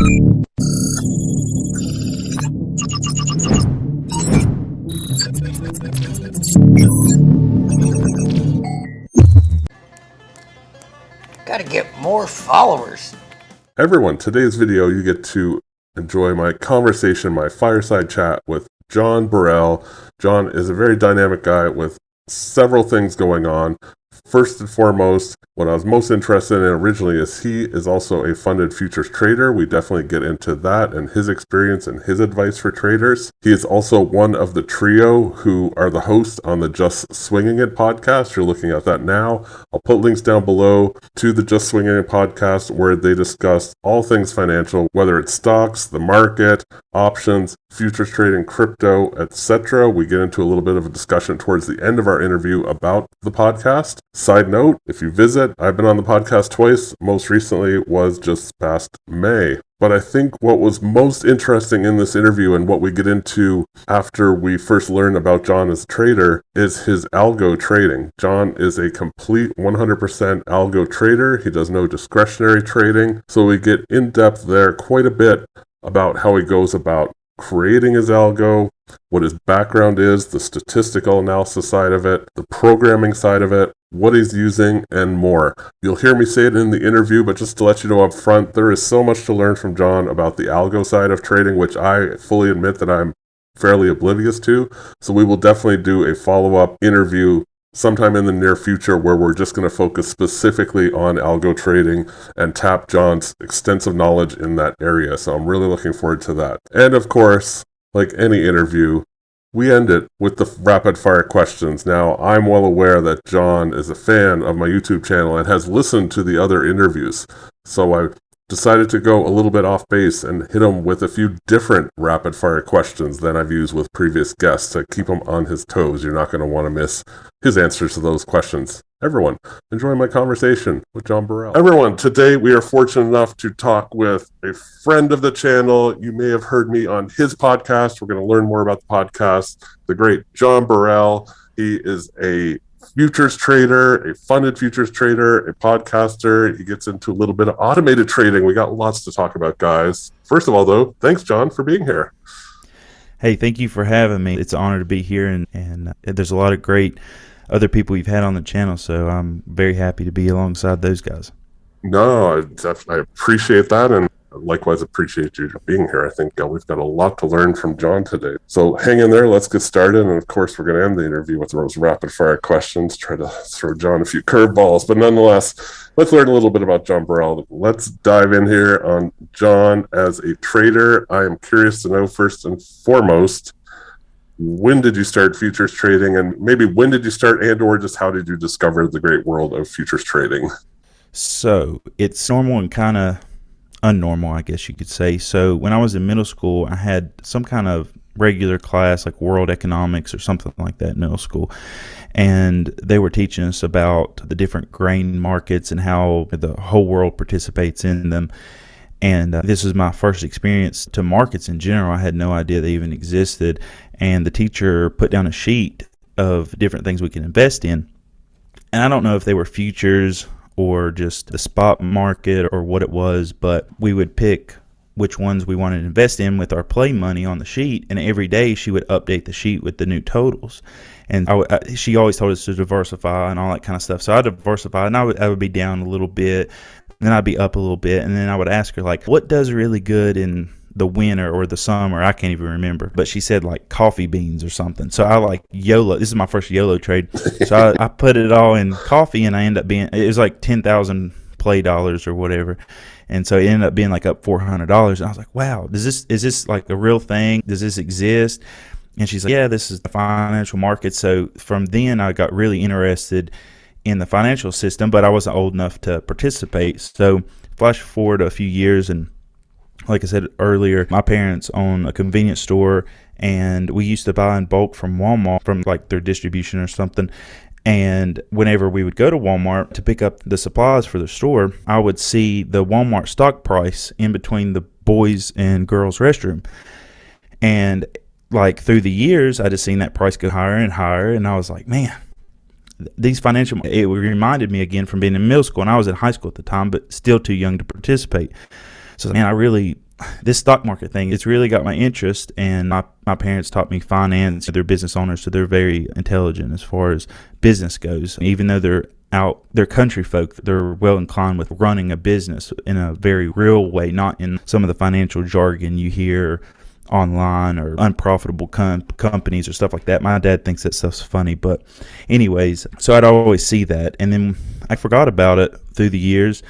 Gotta get more followers. Everyone, today's video you get to enjoy my conversation, my fireside chat with Jon Burrell. Jon is a very dynamic guy with several things going on. First and foremost, what I was most interested in originally is he is also a funded futures trader. We definitely get into that and his experience and his advice for traders. He is also one of the trio who are the hosts on the Just Swingin It Podcast. You're looking at that now. I'll put links down below to the Just Swingin It Podcast where they discuss all things financial, whether it's stocks, the market, options, futures trading, crypto, etc. We get into a little bit of a discussion towards the end of our interview about the podcast. Side note, if you visit, I've been on the podcast twice. Most recently was just past May. But I think what was most interesting in this interview and what we get into after we first learn about Jon as a trader is his algo trading. Jon is a complete 100% algo trader. He does no discretionary trading. So we get in depth there quite a bit about how he goes about creating his algo, what his background is, the statistical analysis side of it, the programming side of it, what he's using, and more. You'll hear me say it in the interview, but just to let you know up front, there is so much to learn from Jon about the algo side of trading, which I fully admit that I'm fairly oblivious to. So we will definitely do a follow-up interview sometime in the near future where we're just going to focus specifically on algo trading and tap Jon's extensive knowledge in that area. So I'm really looking forward to that. And of course, like any interview, we end it with the rapid fire questions. Now, I'm well aware that Jon is a fan of my YouTube channel and has listened to the other interviews. So I decided to go a little bit off base and hit him with a few different rapid fire questions than I've used with previous guests to keep him on his toes. You're not going to want to miss his answers to those questions. Everyone, enjoy my conversation with Jon Burrell. Everyone, today we are fortunate enough to talk with a friend of the channel. You may have heard me on his podcast. We're going to learn more about the podcast. The great Jon Burrell. He is a futures trader, a funded futures trader, a podcaster. He gets into a little bit of automated trading. We got lots to talk about, guys. First of all, though, thanks, Jon, for being here. Hey, thank you for having me. It's an honor to be here, and there's a lot of great other people you've had on the channel, so I'm very happy to be alongside those guys. No, I appreciate that, and likewise appreciate you being here. I think we've got a lot to learn from Jon today. So hang in there, let's get started, and of course we're going to end the interview with those rapid fire questions, try to throw Jon a few curveballs, but nonetheless, let's learn a little bit about Jon Burrell. Let's dive in here on Jon as a trader. I am curious to know, first and foremost, when did you start futures trading, and maybe when did you start, and or just how did you discover the great world of futures trading? So it's normal and kind of unnormal, I guess you could say. So when I was in middle school, I had some kind of regular class like world economics or something like that in middle school, and they were teaching us about the different grain markets and how the whole world participates in them. And this was my first experience to markets in general. I had no idea they even existed, and the teacher put down a sheet of different things we could invest in, and I don't know if they were futures or just the spot market or what it was, but we would pick which ones we wanted to invest in with our play money on the sheet, and every day she would update the sheet with the new totals. And she always told us to diversify and all that kind of stuff. So I diversified, and I would be down a little bit, and then I'd be up a little bit, and then I would ask her, like, what does really good in the winter or the summer? I can't even remember, but she said like coffee beans or something. So I like YOLO. This is my first YOLO trade. So I put it all in coffee, and I ended up being, it was like 10,000 play dollars or whatever. And so it ended up being like up $400. And I was like, wow, is this like a real thing? Does this exist? And she's like, yeah, this is the financial market. So from then I got really interested in the financial system, but I wasn't old enough to participate. So flash forward a few years, and like I said earlier, my parents own a convenience store, and we used to buy in bulk from Walmart, from like their distribution or something. And whenever we would go to Walmart to pick up the supplies for the store, I would see the Walmart stock price in between the boys and girls restroom. And like through the years, I just seen that price go higher and higher. And I was like, man, these financial, it reminded me again from being in middle school, and I was in high school at the time, but still too young to participate. So man, I really this stock market thing, it's really got my interest, and my parents taught me finance. They're business owners, so they're very intelligent as far as business goes. Even though they're country folk, they're well inclined with running a business in a very real way, not in some of the financial jargon you hear online or unprofitable companies or stuff like that. My dad thinks that stuff's funny, but anyways, so I'd always see that, and then I forgot about it through the years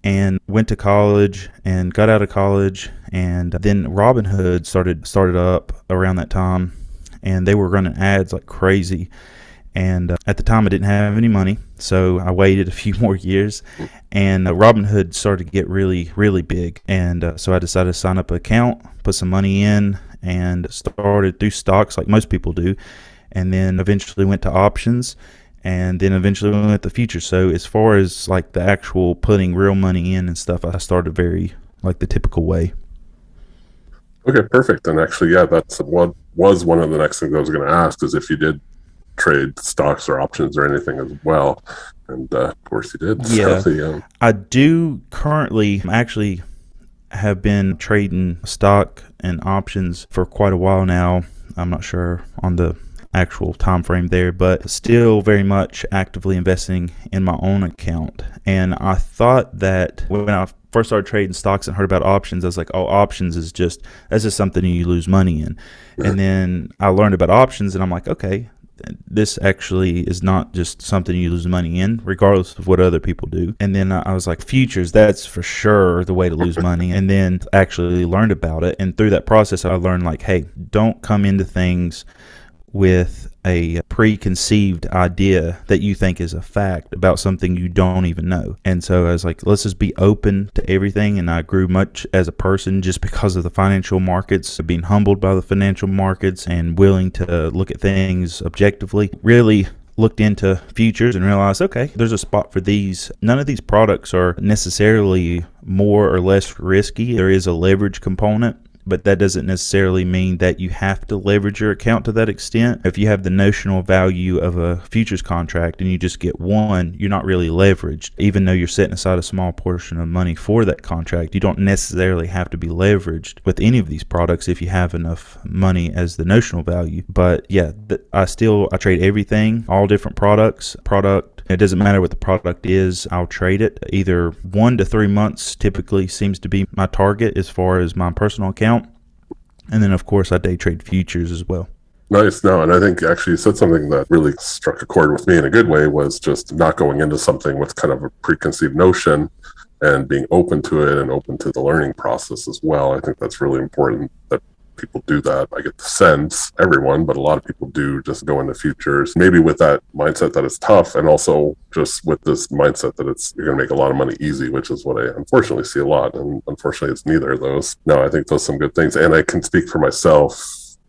and went to college and got out of college, and then Robinhood started up around that time, and they were running ads like crazy. And at the time, I didn't have any money, so I waited a few more years, and Robinhood started to get really, really big. And so I decided to sign up an account, put some money in, and started through stocks like most people do, and then eventually went to options, and then eventually went to futures. So as far as like the actual putting real money in and stuff, I started very like the typical way. Okay, perfect. And actually, yeah, that's what was one of the next things I was going to ask, is if you did trade stocks or options or anything as well, and of course you did. Yeah, so, I do currently actually have been trading stock and options for quite a while now. I'm not sure on the actual time frame there, but still very much actively investing in my own account. And I thought that when I first started trading stocks and heard about options, I was like, oh, options is just something you lose money in. And then I learned about options, and I'm like, okay, this actually is not just something you lose money in, regardless of what other people do. And then I was like, futures, that's for sure the way to lose money. And then actually learned about it. And through that process, I learned like, hey, don't come into things with a preconceived idea that you think is a fact about something you don't even know. And so I was like, let's just be open to everything. And I grew much as a person just because of the financial markets, being humbled by the financial markets and willing to look at things objectively. Really looked into futures and realized, okay, there's a spot for these. None of these products are necessarily more or less risky. There is a leverage component, but that doesn't necessarily mean that you have to leverage your account to that extent. If you have the notional value of a futures contract and you just get one, you're not really leveraged. Even though you're setting aside a small portion of money for that contract, you don't necessarily have to be leveraged with any of these products if you have enough money as the notional value. But yeah, I trade everything, all different products. It doesn't matter what the product is, I'll trade it. Either 1 to 3 months typically seems to be my target as far as my personal account. And then, of course, I day trade futures as well. Nice. No, and I think actually you said something that really struck a chord with me in a good way, was just not going into something with kind of a preconceived notion and being open to it and open to the learning process as well. I think that's really important that people do that. I get the sense, everyone, but a lot of people do just go into futures, maybe with that mindset that it's tough, and also just with this mindset that you're going to make a lot of money easy, which is what I unfortunately see a lot. And unfortunately, it's neither of those. No, I think those are some good things. And I can speak for myself,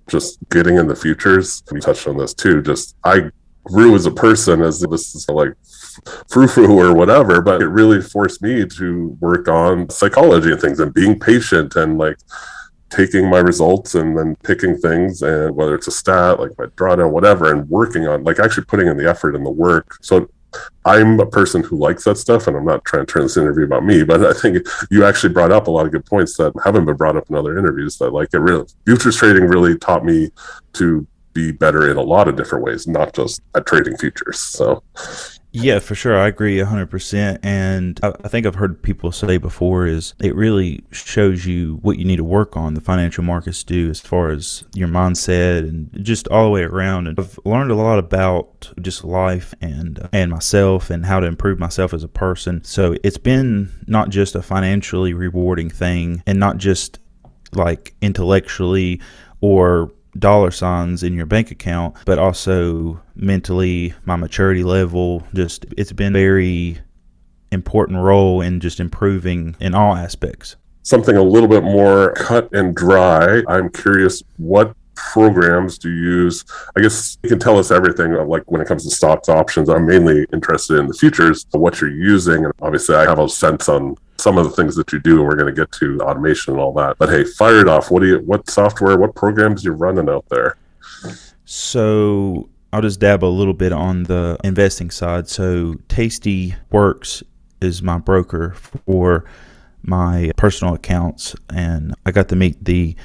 just getting in the futures. You touched on this too. Just I grew as a person, as this is like frou-frou or whatever, but it really forced me to work on psychology and things and being patient and like taking my results and then picking things, and whether it's a stat like my drawdown, whatever, and working on like actually putting in the effort and the work. So I'm a person who likes that stuff, and I'm not trying to turn this interview about me, but I think you actually brought up a lot of good points that haven't been brought up in other interviews, that like futures trading really taught me to be better in a lot of different ways, not just at trading futures. So yeah, for sure. I agree 100%. And I think I've heard people say before is it really shows you what you need to work on, the financial markets do, as far as your mindset and just all the way around. And I've learned a lot about just life and myself and how to improve myself as a person. So it's been not just a financially rewarding thing, and not just like intellectually or dollar signs in your bank account, but also mentally, my maturity level. Just it's been a very important role in just improving in all aspects. Something a little bit more cut and dry. I'm curious, what programs do you use? I guess you can tell us everything, like when it comes to stocks, options. I'm mainly interested in the futures, what you're using, and obviously I have a sense on some of the things that you do, and we're going to get to automation and all that. But hey, fire it off. What software, what programs you're running out there? So I'll just dab a little bit on the investing side. So Tastyworks is my broker for my personal accounts, and I got to meet the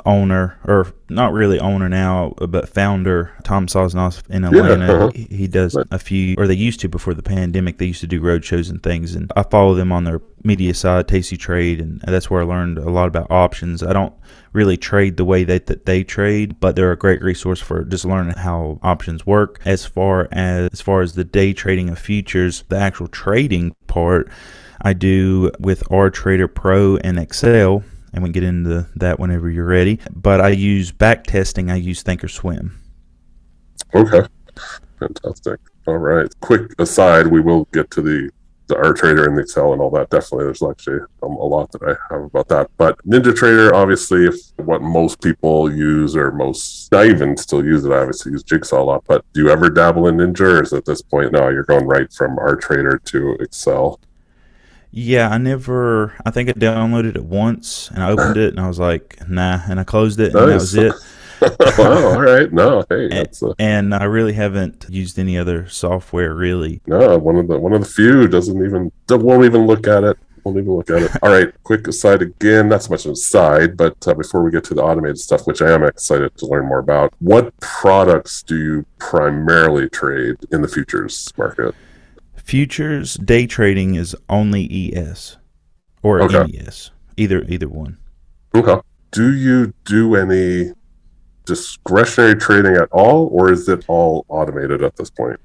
owner, or not really owner now, but founder, Tom Sosnoff in Atlanta. Uh-huh. He does a few, or they used to before the pandemic, they used to do road shows and things, and I follow them on their media side, Tasty Trade, and that's where I learned a lot about options. I don't really trade the way that they trade, but they're a great resource for just learning how options work. As far as the day trading of futures, the actual trading part, I do with RTrader Pro and Excel, and we can get into that whenever you're ready. But I use backtesting. I use Thinkorswim. Okay. Fantastic. All right. Quick aside, we will get to the RTrader and the Excel and all that. Definitely, there's actually a lot that I have about that. But NinjaTrader, obviously, what most people use, or I even still use it. I obviously use Jigsaw a lot. But do you ever dabble in Ninja, or is at this point, no, you're going right from RTrader to Excel? Yeah, I think I downloaded it once, and I opened it, and I was like, nah, and I closed it, and that was it. Wow, all right. No, hey, and I really haven't used any other software, really. No, one of the few won't even look at it. All right, quick aside again, not so much an aside, but before we get to the automated stuff, which I am excited to learn more about, what products do you primarily trade in the futures market? Futures day trading is only ES or MES, either one. Okay. Do you do any discretionary trading at all, or is it all automated at this point?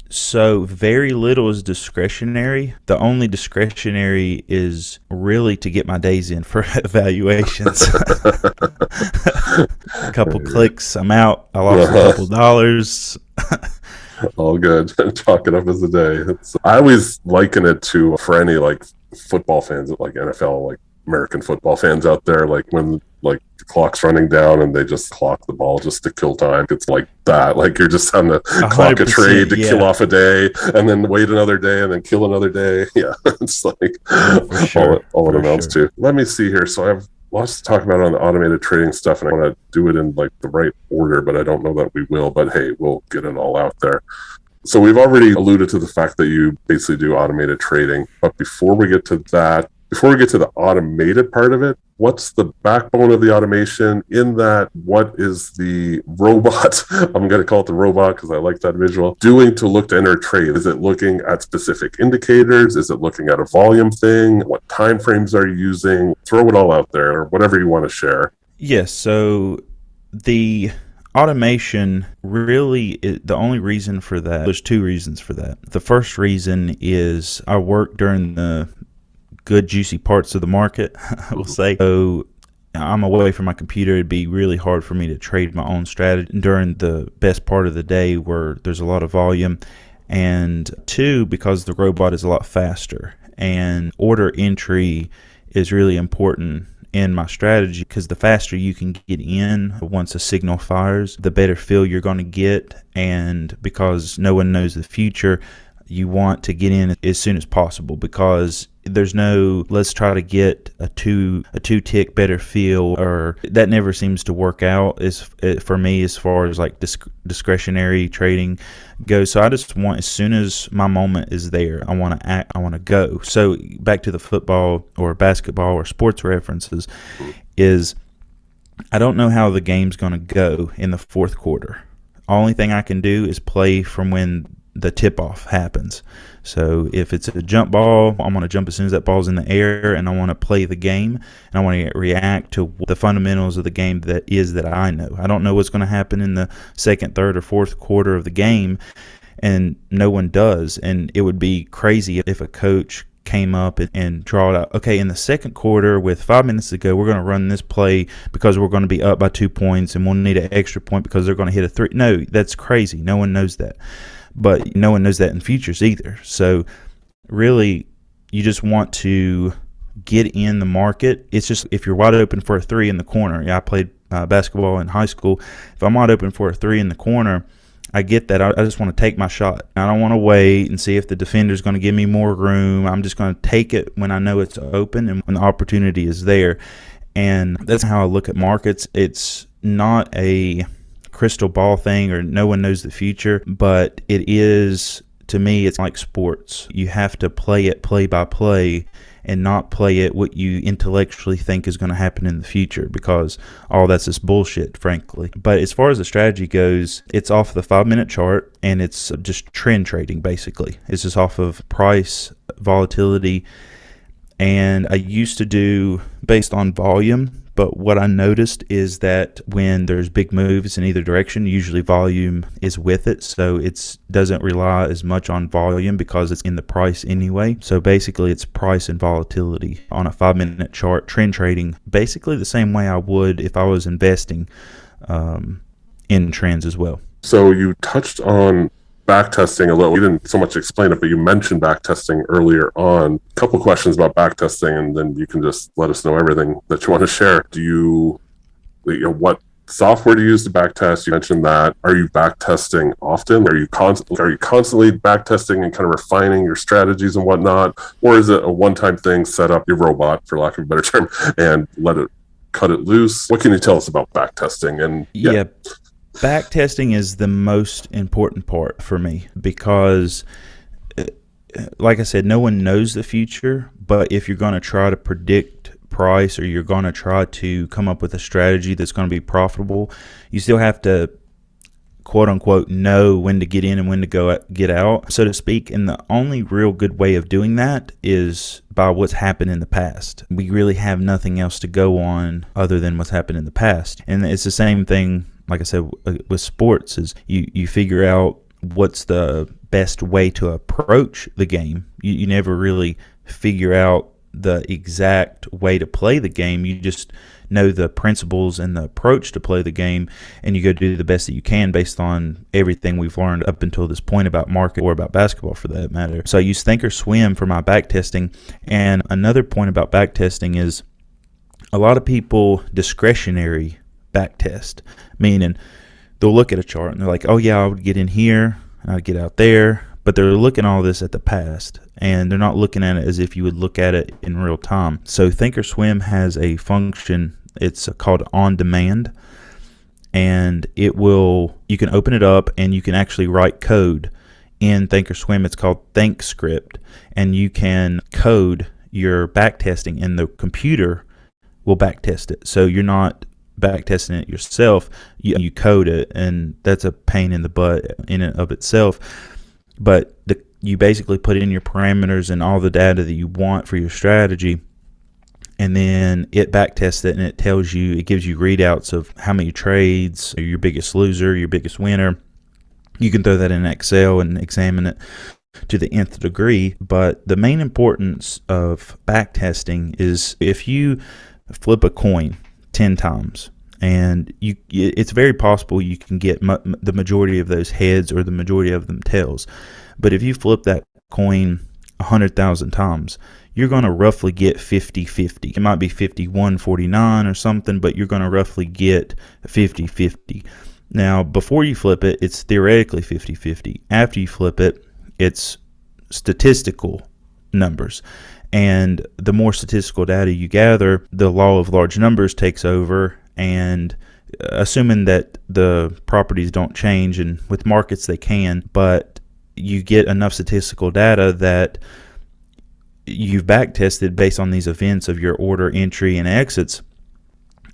So very little is discretionary. The only discretionary is really to get my days in for evaluations. A couple clicks, I'm out. I lost a couple dollars. All good. Chalk it up as a day. I always liken it to, for any like football fans, like NFL, like American football fans out there, like when like the clock's running down and they just clock the ball just to kill time. It's like that. Like you're just having to clock a trade to kill off a day, and then wait another day, and then kill another day. Yeah, it's like all it amounts to. Let me see here. So I have lots to talk about on the automated trading stuff, and I want to do it in like the right order, but I don't know that we will. But hey, we'll get it all out there. So we've already alluded to the fact that you basically do automated trading. But before we get to the automated part of it, what's the backbone of the automation? In that, what is the robot, I'm going to call it the robot because I like that visual, doing to look to enter a trade? Is it looking at specific indicators? Is it looking at a volume thing? What time frames are you using? Throw it all out there, or whatever you want to share. Yes, so the automation, really, the only reason for that, there's two reasons for that. The first reason is I work during the good juicy parts of the market, I will say. So I'm away from my computer. It'd be really hard for me to trade my own strategy during the best part of the day where there's a lot of volume. And two, because the robot is a lot faster, and order entry is really important in my strategy, because the faster you can get in once a signal fires, the better feel you're going to get. And because no one knows the future, you want to get in as soon as possible, because there's no let's try to get a two tick better feel, or that never seems to work out for me as far as like discretionary trading goes. So I just want, as soon as my moment is there, I want to act, I want to go. So back to the football or basketball or sports references, is I don't know how the game's going to go in the fourth quarter. Only thing I can do is play from when the tip-off happens. So if it's a jump ball, I'm going to jump as soon as that ball's in the air, and I want to play the game, and I want to react to the fundamentals of the game that I know. I don't know what's going to happen in the second, third, or fourth quarter of the game, and no one does. And it would be crazy if a coach came up and draw it out. Okay, in the second quarter, with 5 minutes to go, we're going to run this play because we're going to be up by 2 points, and we'll need an extra point because they're going to hit a three. No, that's crazy. No one knows that. But no one knows that in futures either. So really, you just want to get in the market. It's just, if you're wide open for a three in the corner, I played basketball in high school. If I'm wide open for a three in the corner, I get that. I just want to take my shot. I don't want to wait and see if the defender's going to give me more room. I'm just going to take it when I know it's open and when the opportunity is there. And that's how I look at markets. It's not a crystal ball thing, or no one knows the future, but it is, to me, it's like sports. You have to play it play by play, and not play it what you intellectually think is going to happen in the future, because all that's just bullshit, frankly. But as far as the strategy goes, it's off the 5-minute chart, and it's just trend trading, basically. It's just off of price, volatility, and I used to do based on volume. But what I noticed is that when there's big moves in either direction, usually volume is with it. So it doesn't rely as much on volume because it's in the price anyway. So basically it's price and volatility on a 5-minute chart, trend trading, basically the same way I would if I was investing in trends as well. So you touched on backtesting a little. You didn't so much explain it, but you mentioned backtesting earlier on. A couple questions about backtesting, and then you can just let us know everything that you want to share. What software do you use to backtest? You mentioned that. Are you backtesting often? Are you constantly backtesting and kind of refining your strategies and whatnot? Or is it a one-time thing, set up your robot, for lack of a better term, and cut it loose? What can you tell us about backtesting? And yeah. Backtesting is the most important part for me because, like I said, no one knows the future. But if you're going to try to predict price, or you're going to try to come up with a strategy that's going to be profitable, you still have to, quote unquote, know when to get in and when to get out, so to speak. And the only real good way of doing that is by what's happened in the past. We really have nothing else to go on other than what's happened in the past. And it's the same thing, like I said, with sports, is you figure out what's the best way to approach the game. You never really figure out the exact way to play the game. You just know the principles and the approach to play the game, and you go do the best that you can based on everything we've learned up until this point about market, or about basketball for that matter. So I use Thinkorswim for my backtesting. And another point about backtesting is a lot of people discretionary backtest, meaning they'll look at a chart and they're like, oh yeah, I would get in here and I'd get out there, but they're looking all this at the past, and they're not looking at it as if you would look at it in real time. So Thinkorswim has a function, it's called on demand, and you can open it up and you can actually write code in Thinkorswim. It's called ThinkScript, and you can code your backtesting and the computer will backtest it. So you're not backtesting it yourself, you code it, and that's a pain in the butt in and of itself. But you basically put in your parameters and all the data that you want for your strategy, and then it backtests it, and it gives you readouts of how many trades, your biggest loser, your biggest winner. You can throw that in Excel and examine it to the nth degree. But the main importance of backtesting is if you flip a coin 10 times, and it's very possible you can get the majority of those heads or the majority of them tails. But if you flip that coin 100,000 times, you're going to roughly get 50-50. It might be 51-49 or something, but you're going to roughly get 50-50. Now, before you flip it, it's theoretically 50-50. After you flip it, it's statistical numbers. And the more statistical data you gather, the law of large numbers takes over. And assuming that the properties don't change, and with markets they can, but you get enough statistical data that you've backtested based on these events of your order, entry, and exits,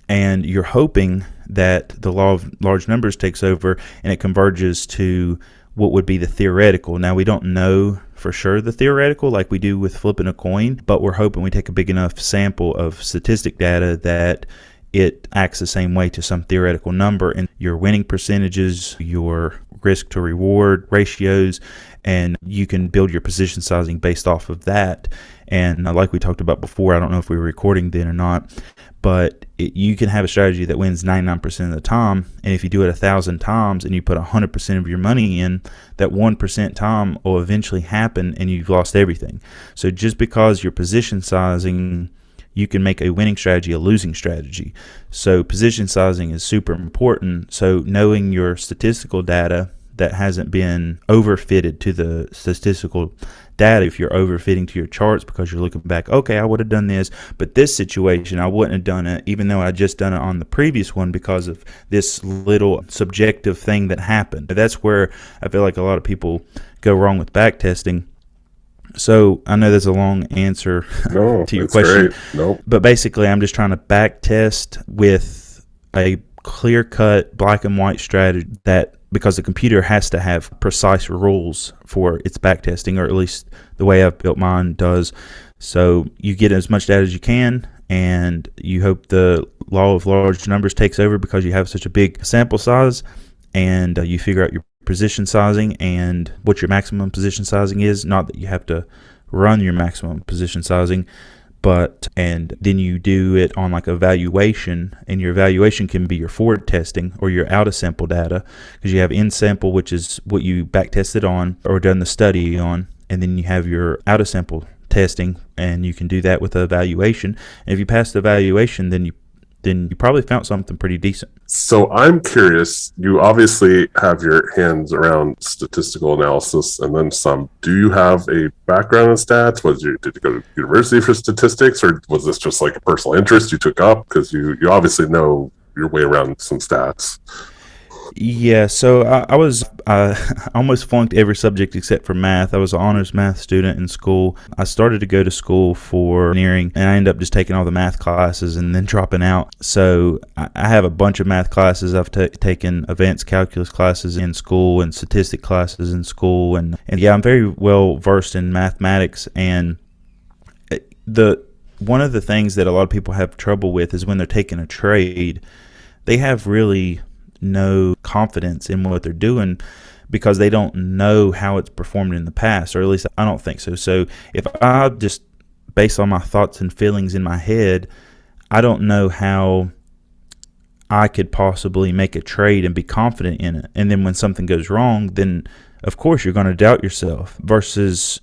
and you're hoping that the law of large numbers takes over and it converges to what would be the theoretical. Now, we don't know for sure the theoretical like we do with flipping a coin, but we're hoping we take a big enough sample of statistic data that it acts the same way to some theoretical number, and your winning percentages, your risk to reward ratios, and you can build your position sizing based off of that. And like we talked about before, I don't know if we were recording then or not, but you can have a strategy that wins 99% of the time, and if you do it 1,000 times and you put 100% of your money in, that 1% time will eventually happen and you've lost everything. So just because your position sizing, you can make a winning strategy a losing strategy. So position sizing is super important. So knowing your statistical data that hasn't been overfitted to the statistical data. If you're overfitting to your charts because you're looking back, okay, I would have done this, but this situation I wouldn't have done it, even though I just done it on the previous one because of this little subjective thing that happened. That's where I feel like a lot of people go wrong with backtesting, So I know that's a long answer No, to your it's question, great. Nope. but basically I'm just trying to back test with a clear-cut black and white strategy, that because the computer has to have precise rules for its backtesting, or at least the way I've built mine does. So you get as much data as you can, and you hope the law of large numbers takes over because you have such a big sample size, and you figure out your position sizing and what your maximum position sizing is. Not that you have to run your maximum position sizing, and then you do it on like a valuation, and your evaluation can be your forward testing or your out of sample data, because you have in sample, which is what you back tested on or done the study on, and then you have your out of sample testing, and you can do that with a evaluation. And if you pass the evaluation, then you probably found something pretty decent. So I'm curious, you obviously have your hands around statistical analysis and then some. Do you have a background in stats? Did you go to university for statistics, or was this just like a personal interest you took up? Because you obviously know your way around some stats. Yeah, so I almost flunked every subject except for math. I was an honors math student in school. I started to go to school for engineering, and I ended up just taking all the math classes and then dropping out. So I have a bunch of math classes. I've taken advanced calculus classes in school and statistic classes in school, and yeah, I'm very well versed in mathematics. And one of the things that a lot of people have trouble with is when they're taking a trade, they have really no confidence in what they're doing because they don't know how it's performed in the past, or at least I don't think so. So if I just based on my thoughts and feelings in my head, I don't know how I could possibly make a trade and be confident in it. And then when something goes wrong, then of course you're going to doubt yourself, versus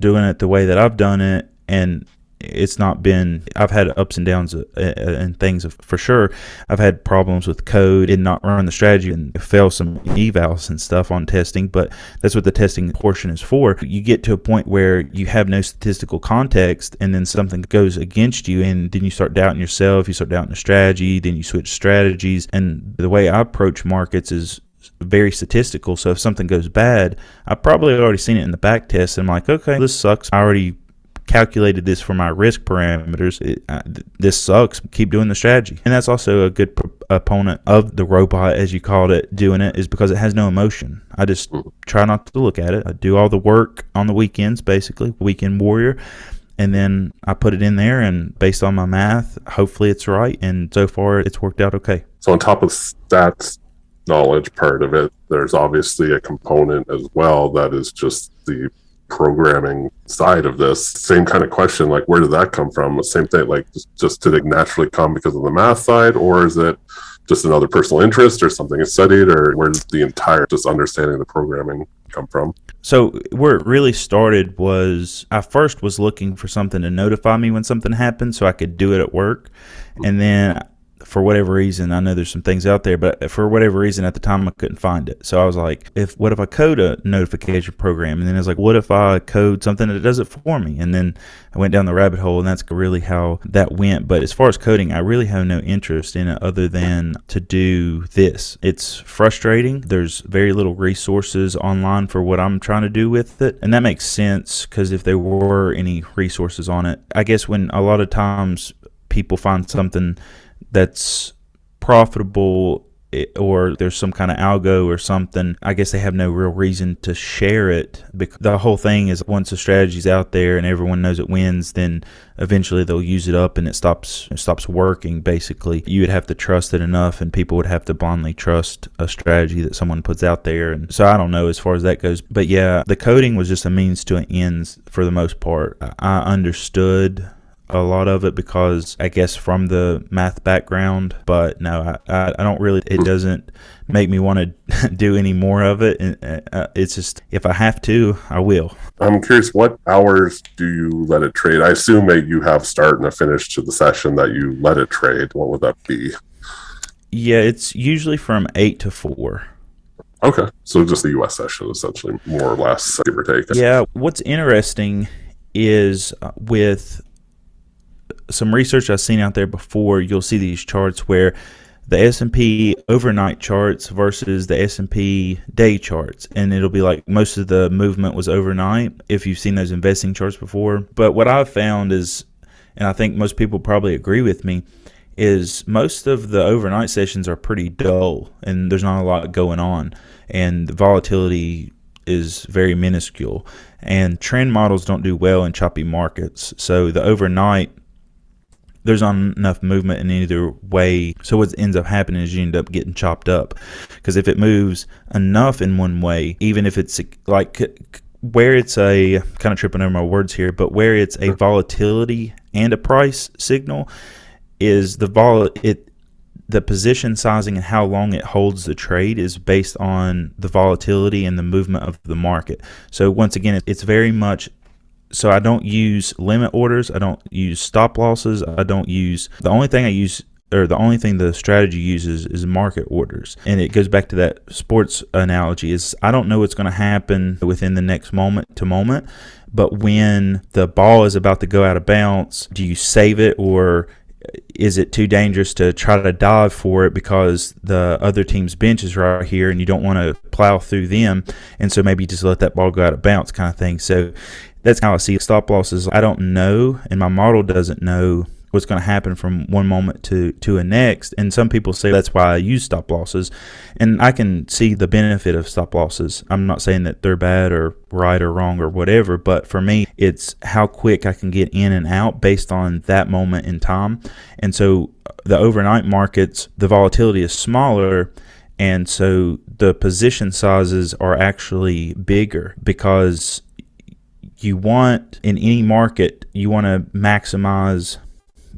doing it the way that I've done it. And it's not been, I've had ups and downs and things for sure. I've had problems with code, did not run the strategy and fail some evals and stuff on testing, but that's what the testing portion is for. You get to a point where you have no statistical context, and then something goes against you, and then you start doubting yourself, you start doubting the strategy, then you switch strategies. And the way I approach markets is very statistical. So if something goes bad, I've probably already seen it in the back test, and I'm like, okay, this sucks. I already calculated this for my risk parameters. This sucks. Keep doing the strategy. And that's also a good opponent of the robot, as you called it, doing it, is because it has no emotion. I just try not to look at it. I do all the work on the weekends, basically, weekend warrior, and then I put it in there, and based on my math, hopefully it's right, and so far it's worked out okay. So on top of stats knowledge part of it, there's obviously a component as well that is just the programming side of this. Same kind of question, like where did that come from? Same thing, like just did it naturally come because of the math side, or is it just another personal interest or something you studied, or where does the entire just understanding the programming come from? So where it really started was I first was looking for something to notify me when something happened so I could do it at work. And then for whatever reason, I know there's some things out there, but for whatever reason at the time I couldn't find it. So I was like, what if I code a notification program? And then I was like, what if I code something that does it for me? And then I went down the rabbit hole, and that's really how that went. But as far as coding, I really have no interest in it other than to do this. It's frustrating. There's very little resources online for what I'm trying to do with it. And that makes sense, because if there were any resources on it, I guess when a lot of times people find something that's profitable, or there's some kind of algo or something, I guess they have no real reason to share it. Because the whole thing is, once the strategy's out there and everyone knows it wins, then eventually they'll use it up and it stops working. Basically, you would have to trust it enough, and people would have to blindly trust a strategy that someone puts out there. And so I don't know as far as that goes, but yeah, the coding was just a means to an end for the most part. I understood a lot of it because I guess from the math background, but no, I don't really, it doesn't make me want to do any more of it. It's just, if I have to, I will. I'm curious, what hours do you let it trade? I assume that you have start and a finish to the session that you let it trade. What would that be? Yeah, it's usually from 8 to 4. Okay, so just the US session, essentially, more or less, give or take. Yeah, what's interesting is with some research I've seen out there before, you'll see these charts where the S&P overnight charts versus the S&P day charts, and it'll be like most of the movement was overnight if you've seen those investing charts before. But what I've found is, and I think most people probably agree with me, is most of the overnight sessions are pretty dull and there's not a lot going on, and the volatility is very minuscule, and trend models don't do well in choppy markets. So the overnight, there's not enough movement in either way. So what ends up happening is you end up getting chopped up, because if it moves enough in one way, even if it's like where it's a, kind of tripping over my words here, but where it's a volatility and a price signal, is the position sizing and how long it holds the trade is based on the volatility and the movement of the market. So once again, it's very much, so I don't use limit orders, I don't use stop losses, I don't use, the only thing the strategy uses is market orders. And it goes back to that sports analogy, is I don't know what's going to happen within the next moment to moment, but when the ball is about to go out of bounds, do you save it, or is it too dangerous to try to dive for it because the other team's bench is right here and you don't want to plow through them, and so maybe just let that ball go out of bounds kind of thing. So that's how I see stop losses. I don't know, and my model doesn't know what's going to happen from one moment to a next, and some people say that's why I use stop losses, and I can see the benefit of stop losses. I'm not saying that they're bad or right or wrong or whatever, but for me, it's how quick I can get in and out based on that moment in time. And so the overnight markets, the volatility is smaller, and so the position sizes are actually bigger, because you want, in any market, you want to maximize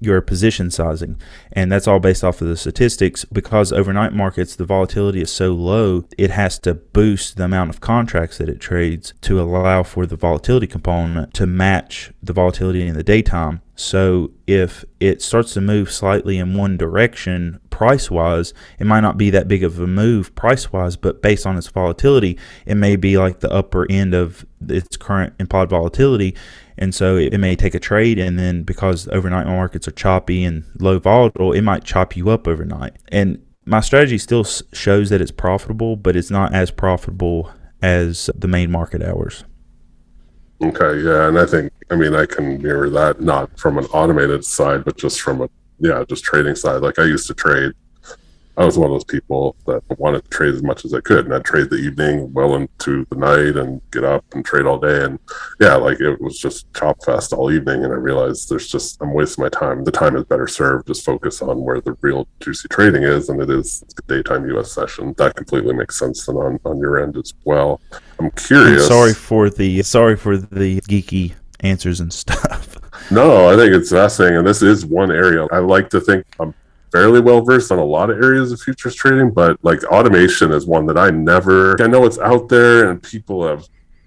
your position sizing, and that's all based off of the statistics. Because overnight markets, the volatility is so low, it has to boost the amount of contracts that it trades to allow for the volatility component to match the volatility in the daytime. So if it starts to move slightly in one direction price-wise, it might not be that big of a move price-wise, but based on its volatility, it may be like the upper end of its current implied volatility. And so it may take a trade, and then because overnight markets are choppy and low volatile, it might chop you up overnight. And my strategy still shows that it's profitable, but it's not as profitable as the main market hours. Okay, yeah, and I can mirror that, not from an automated side, but just from just trading side. Like I used to trade. I was one of those people that wanted to trade as much as I could, and I'd trade the evening well into the night and get up and trade all day. And it was just chop fast all evening. And I realized I'm wasting my time. The time is better served. Just focus on where the real juicy trading is, and it is the daytime U.S. session. That completely makes sense then on your end as well. I'm curious. Sorry for the geeky answers and stuff. No, I think it's fascinating, and this is one area I like to think I'm fairly well versed on a lot of areas of futures trading, but like automation is one that I know it's out there, and people have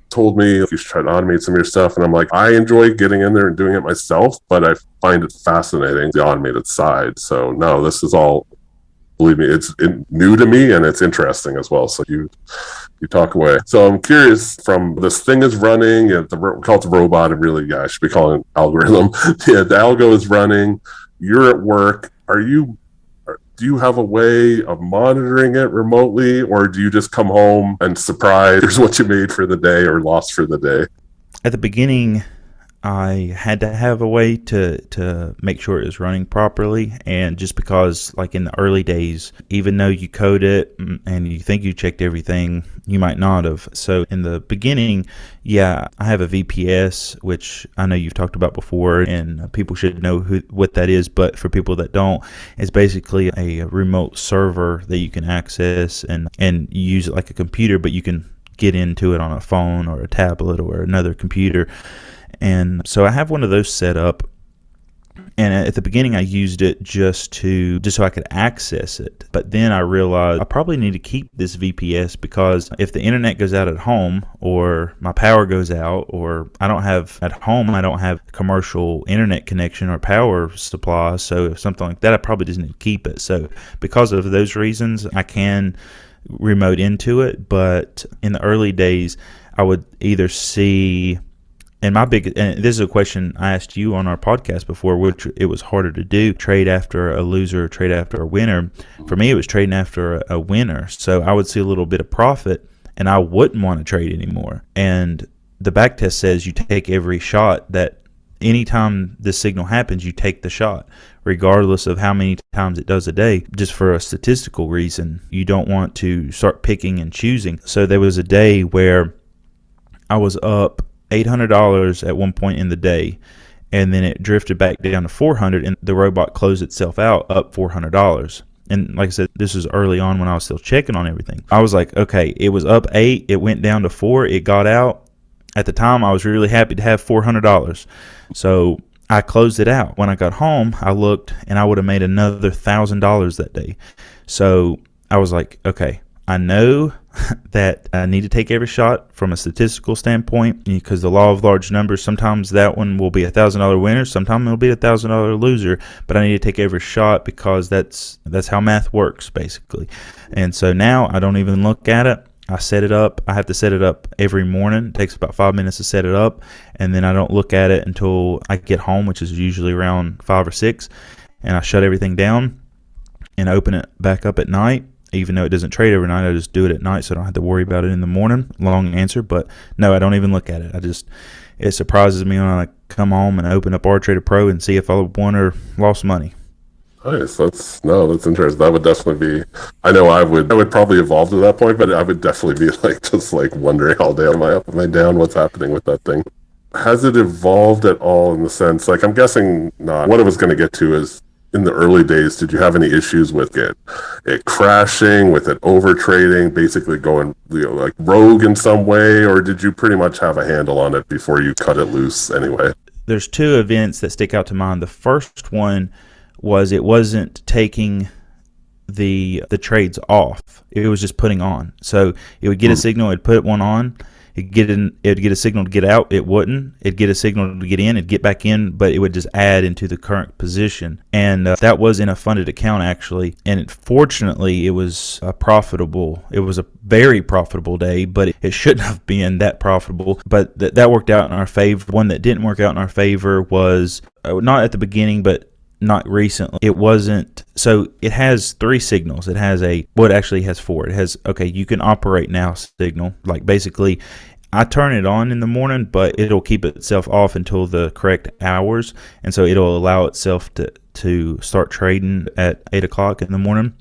told me you should try to automate some of your stuff, and I'm like, I enjoy getting in there and doing it myself, but I find it fascinating, the automated side. So no, this is all, believe me, it's new to me, and it's interesting as well. So you talk away. So I'm curious, from this thing is running, we call it the robot, and really, I should be calling it algorithm. The Algo is running, you're at work. Do you have a way of monitoring it remotely, or do you just come home and surprise, here's what you made for the day or lost for the day? At the beginning, I had to have a way to make sure it was running properly, and just because, like in the early days, even though you code it and you think you checked everything, you might not have. So in the beginning, I have a VPS, which I know you've talked about before, and people should know what that is, but for people that don't, it's basically a remote server that you can access and use it like a computer, but you can get into it on a phone or a tablet or another computer. And so I have one of those set up, and at the beginning I used it just so I could access it. But then I realized I probably need to keep this VPS, because if the internet goes out at home, or my power goes out, or I don't have commercial internet connection or power supply, so if something like that, I probably just need to keep it. So because of those reasons, I can remote into it. But in the early days, I would either see And and this is a question I asked you on our podcast before, which it was harder to do, trade after a loser or trade after a winner. For me, it was trading after a winner. So I would see a little bit of profit and I wouldn't want to trade anymore. And the backtest says you take every shot, that anytime this signal happens, you take the shot, regardless of how many times it does a day, just for a statistical reason. You don't want to start picking and choosing. So there was a day where I was up $800 at one point in the day, and then it drifted back down to $400, and the robot closed itself out up $400. And like I said, this was early on when I was still checking on everything. I was like, okay, it was up 8, it went down to 4, it got out. At the time, I was really happy to have $400. So I closed it out. When I got home, I looked, and I would have made another $1,000 that day. So I was like, okay, I know that I need to take every shot from a statistical standpoint, because the law of large numbers, sometimes that one will be $1,000 winner, sometimes it'll be $1,000 loser, but I need to take every shot because that's how math works, basically. And so now I don't even look at it. I set it up. I have to set it up every morning. It takes about 5 minutes to set it up, and then I don't look at it until I get home, which is usually around 5 or 6, and I shut everything down and open it back up at night. Even though it doesn't trade overnight, I just do it at night so I don't have to worry about it in the morning. Long answer, but no, I don't even look at it. It surprises me when I come home and open up RTrader Pro and see if I won or lost money. Nice. That's interesting. That would definitely be, I know I would probably evolve to that point, but I would definitely be just wondering all day, am I up, am I down, what's happening with that thing? Has it evolved at all in the sense, I'm guessing not. What I was going to get to is, in the early days, did you have any issues with it crashing, with it over trading, basically going rogue in some way, or did you pretty much have a handle on it before you cut it loose anyway? There's 2 events that stick out to mind. The first one was it wasn't taking the trades off. It was just putting on. So it would get a signal, it'd put one on. It'd get a signal to get out, it wouldn't. It'd get a signal to get in, it'd get back in, but it would just add into the current position. And that was in a funded account, actually. And fortunately, it was a very profitable day, but it shouldn't have been that profitable. But that worked out in our favor. One that didn't work out in our favor was not at the beginning, but not recently. It wasn't. So it has 3 signals. It actually has 4. It has, okay, you can operate now signal. Basically, I turn it on in the morning, but it'll keep itself off until the correct hours. And so it'll allow itself to start trading at 8 o'clock in the morning.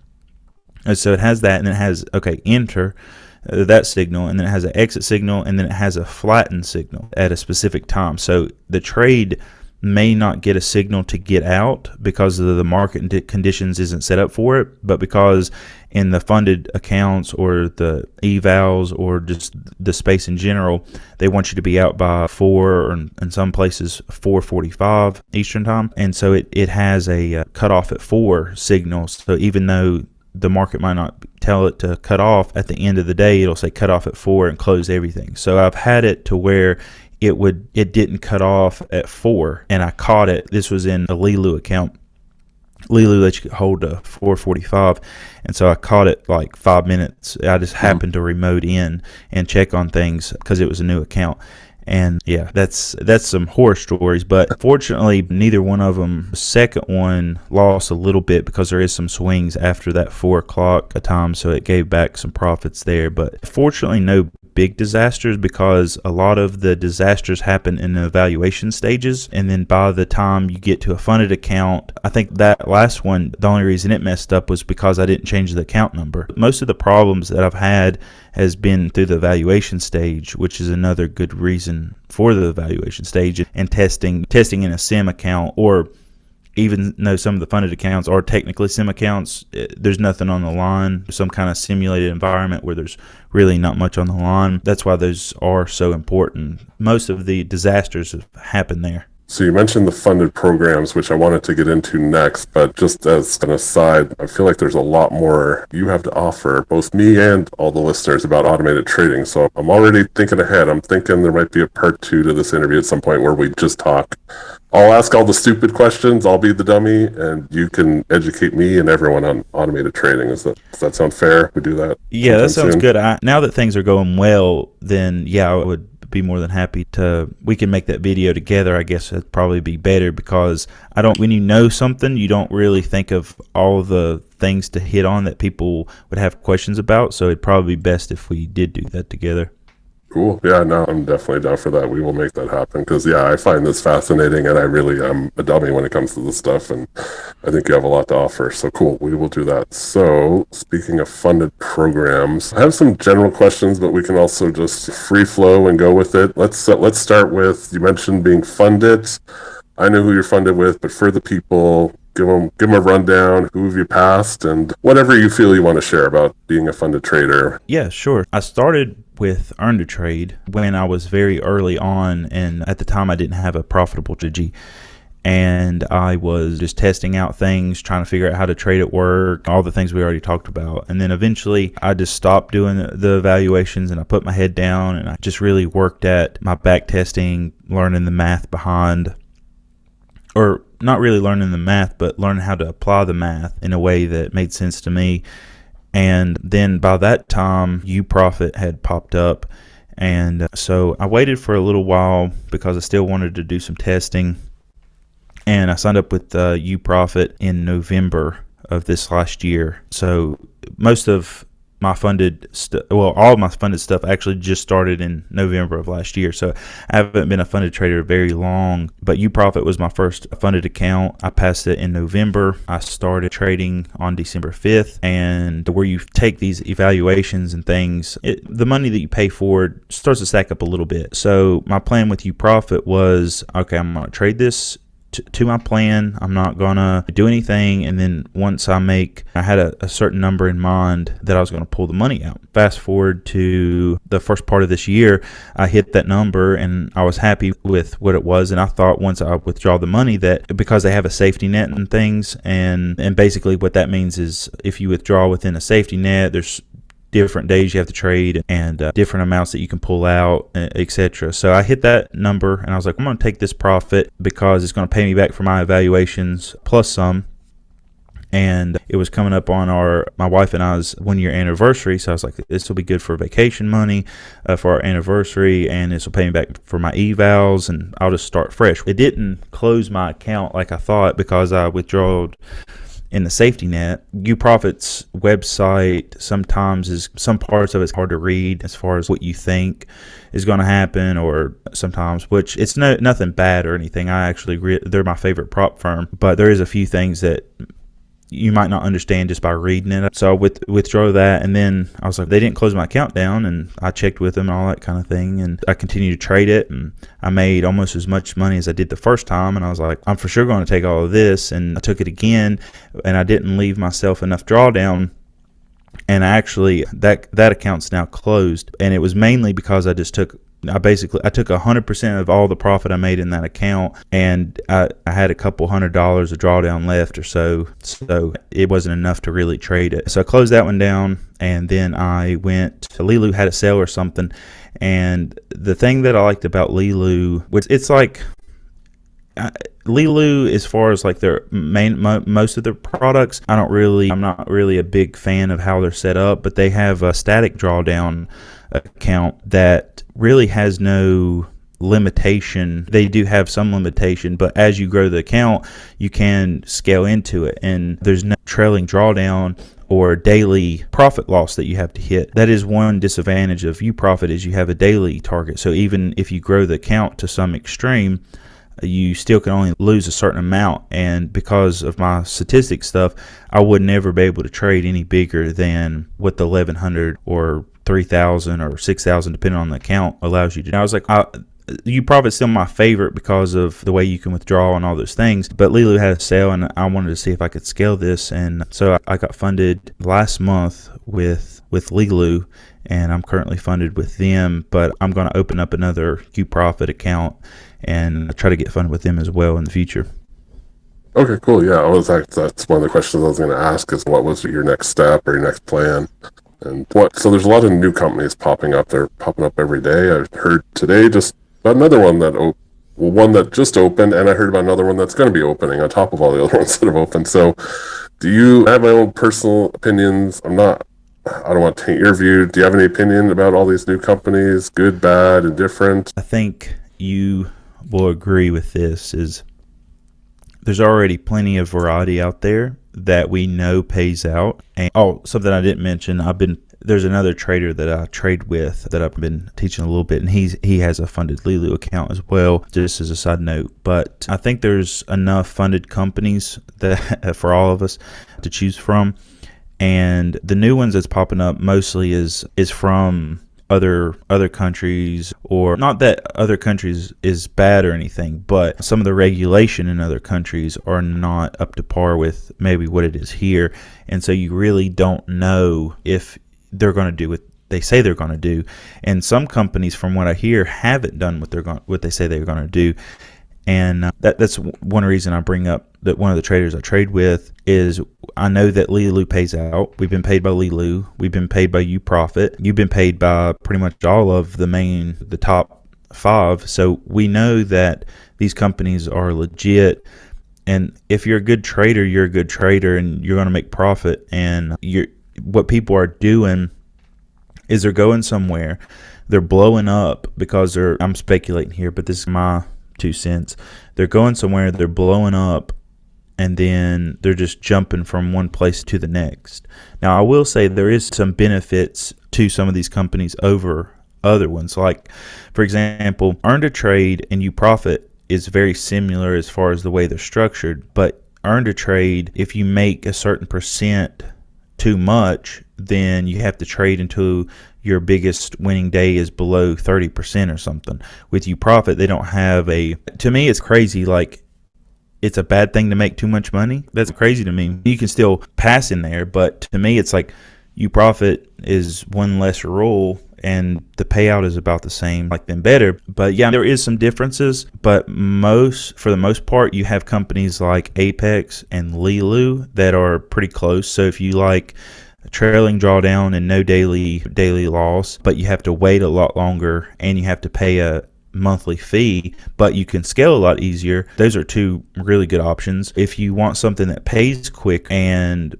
And so it has that, and then it has, okay, enter that signal, and then it has an exit signal, and then it has a flatten signal at a specific time. So the trade may not get a signal to get out because of the market conditions isn't set up for it, but because in the funded accounts or the evals or just the space in general, they want you to be out by 4, or in some places 4:45 Eastern time. And so it has a cutoff at 4 signals. So even though the market might not tell it to cut off at the end of the day, it'll say cut off at 4 and close everything. So I've had it to where it didn't cut off at 4, and I caught it. This was in a LeeLoo account. LeeLoo lets you hold to 4:45, and so I caught it 5 minutes. I just happened to remote in and check on things because it was a new account. And yeah, that's some horror stories, but fortunately neither one of them. The second one lost a little bit because there is some swings after that 4 o'clock a time, so it gave back some profits there. But fortunately no big disasters, because a lot of the disasters happen in the evaluation stages, and then by the time you get to a funded account, I think that last one, the only reason it messed up was because I didn't change the account number. Most of the problems that I've had has been through the evaluation stage, which is another good reason for the evaluation stage, and testing in a sim account, or even though some of the funded accounts are technically sim accounts, there's nothing on the line, some kind of simulated environment where there's really not much on the line. That's why those are so important. Most of the disasters have happened there. So you mentioned the funded programs, which I wanted to get into next, but just as an aside, I feel like there's a lot more you have to offer, both me and all the listeners, about automated trading. So I'm already thinking ahead. I'm thinking there might be a part 2 to this interview at some point where we just talk. I'll ask all the stupid questions, I'll be the dummy, and you can educate me and everyone on automated trading. Does that sound fair? We do that? Yeah, that sounds good. Now that things are going well, then yeah, I would be more than happy we can make that video together. I guess it'd probably be better because when you know something, you don't really think of all the things to hit on that people would have questions about. So it'd probably be best if we did do that together. Cool. Yeah, no, I'm definitely down for that. We will make that happen because, I find this fascinating and I really am a dummy when it comes to this stuff. And I think you have a lot to offer. So cool. We will do that. So speaking of funded programs, I have some general questions, but we can also just free flow and go with it. Let's start with, you mentioned being funded. I know who you're funded with, but for the people, give them a rundown. Who have you passed and whatever you feel you want to share about being a funded trader. Yeah, sure. I started with Earn to Trade when I was very early on, and at the time I didn't have a profitable strategy, and I was just testing out things, trying to figure out how to trade at work, all the things we already talked about. And then eventually I just stopped doing the evaluations and I put my head down and I just really worked at my back testing, learning the math behind, or not really learning the math, but learning how to apply the math in a way that made sense to me. And then by that time, UProfit had popped up. And so I waited for a little while because I still wanted to do some testing. And I signed up with UProfit in November of this last year. So most of my funded all of my funded stuff actually just started in November of last year. So I haven't been a funded trader very long, but UProfit was my first funded account. I passed it in November. I started trading on December 5th, and where you take these evaluations and things, the money that you pay for it starts to stack up a little bit. So my plan with UProfit was, okay, I'm going to trade this to my plan. I'm not gonna do anything, and then once I had a certain number in mind that I was gonna pull the money out. Fast forward to the first part of this year, I hit that number and I was happy with what it was, and I thought once I withdraw the money that because they have a safety net and things, and basically what that means is if you withdraw within a safety net, there's different days you have to trade and different amounts that you can pull out, etc. So I hit that number and I was like, I'm going to take this profit because it's going to pay me back for my evaluations plus some. And it was coming up on my wife and I's 1-year anniversary. So I was like, this will be good for vacation money for our anniversary, and this will pay me back for my evals, and I'll just start fresh. It didn't close my account like I thought because I withdrawed in the safety net. UProfit's website sometimes some parts of it's hard to read as far as what you think is going to happen, or sometimes, which it's nothing bad or anything. I actually agree, they're my favorite prop firm, but there is a few things that you might not understand just by reading it. So I withdraw that, and then I was like, they didn't close my account down, and I checked with them and all that kind of thing, and I continued to trade it, and I made almost as much money as I did the first time, and I was like, I'm for sure going to take all of this, and I took it again, and I didn't leave myself enough drawdown, and actually that account's now closed, and it was mainly because I took 100% of all the profit I made in that account, and I had a couple $100 of drawdown left or so it wasn't enough to really trade it. So I closed that one down, and then I went to LeeLoo, had a sale or something. And the thing that I liked about LeeLoo, which it's like LeeLoo, as far as like their most of their products, I'm not really a big fan of how they're set up, but they have a static drawdown account that really has no limitation. They do have some limitation, but as you grow the account, you can scale into it, and there's no trailing drawdown or daily profit loss that you have to hit. That is one disadvantage of UProfit, is you have a daily target. So even if you grow the account to some extreme, you still can only lose a certain amount, and because of my statistics stuff, I would never be able to trade any bigger than what the 1100 or 3000 or 6000, depending on the account, allows you to. And I was like, UProfit's still my favorite because of the way you can withdraw and all those things, but LeeLoo had a sale, and I wanted to see if I could scale this, and so I got funded last month with LeeLoo, and I'm currently funded with them, but I'm going to open up another UProfit account and try to get funded with them as well in the future. Okay, cool. Yeah, that's one of the questions I was going to ask, is what was your next step or your next plan? And so there's a lot of new companies popping up. They're popping up every day. I heard today just about another one one that just opened, and I heard about another one that's going to be opening on top of all the other ones that have opened. So I have my own personal opinions. I'm not I don't want to taint your view. Do you have any opinion about all these new companies, good, bad, indifferent? I think you will agree with this is there's already plenty of variety out there that we know pays out. And something I didn't mention, there's another trader that I trade with that I've been teaching a little bit, and he has a funded LeeLoo account as well, just as a side note. But I think there's enough funded companies that for all of us to choose from. And the new ones that's popping up mostly is from other countries, or not that other countries is bad or anything, but some of the regulation in other countries are not up to par with maybe what it is here. And so you really don't know if they're going to do what they say they're going to do. And some companies, from what I hear, haven't done what they say they're going to do. And that's one reason I bring up that one of the traders I trade with is I know that LeeLoo pays out. We've been paid by LeeLoo. We've been paid by UProfit. You've been paid by pretty much all of the top 5. So we know that these companies are legit. And if you're a good trader, you're a good trader, and you're going to make profit. And what people are doing is they're going somewhere, they're blowing up because I'm speculating here, but this is my 2 cents. They're going somewhere, they're blowing up, and then they're just jumping from one place to the next. Now, I will say there is some benefits to some of these companies over other ones. Like, for example, Earn to Trade and UProfit is very similar as far as the way they're structured, but Earn to Trade, if you make a certain percent too much, then you have to trade until your biggest winning day is below 30% or something. With UProfit, they don't have to me, it's crazy. Like, it's a bad thing to make too much money. That's crazy to me. You can still pass in there, but to me, it's like UProfit is one less rule and the payout is about the same, like then better. But yeah, there is some differences, but for the most part, you have companies like Apex and LeeLoo that are pretty close. So if you like trailing drawdown and no daily loss, but you have to wait a lot longer and you have to pay a monthly fee, but you can scale a lot easier. Those are 2 really good options. If you want something that pays quick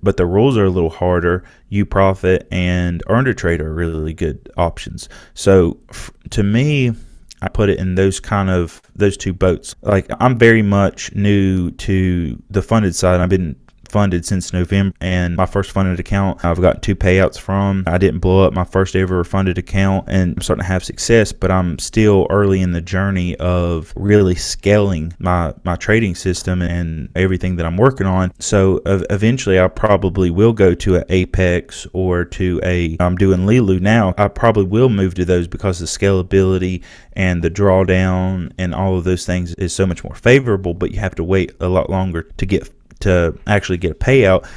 but the rules are a little harder, UProfit and Earn to Trade are really good options. So to me, I put it in those 2 boats. Like, I'm very much new to the funded side. I've been funded since November, and my first funded account I've gotten 2 payouts from. I didn't blow up my first ever funded account, and I'm starting to have success, but I'm still early in the journey of really scaling my trading system and everything that I'm working on. So eventually I probably will go to an Apex or I'm doing LeeLoo now. I probably will move to those because the scalability and the drawdown and all of those things is so much more favorable, but you have to wait a lot longer to actually get a payout.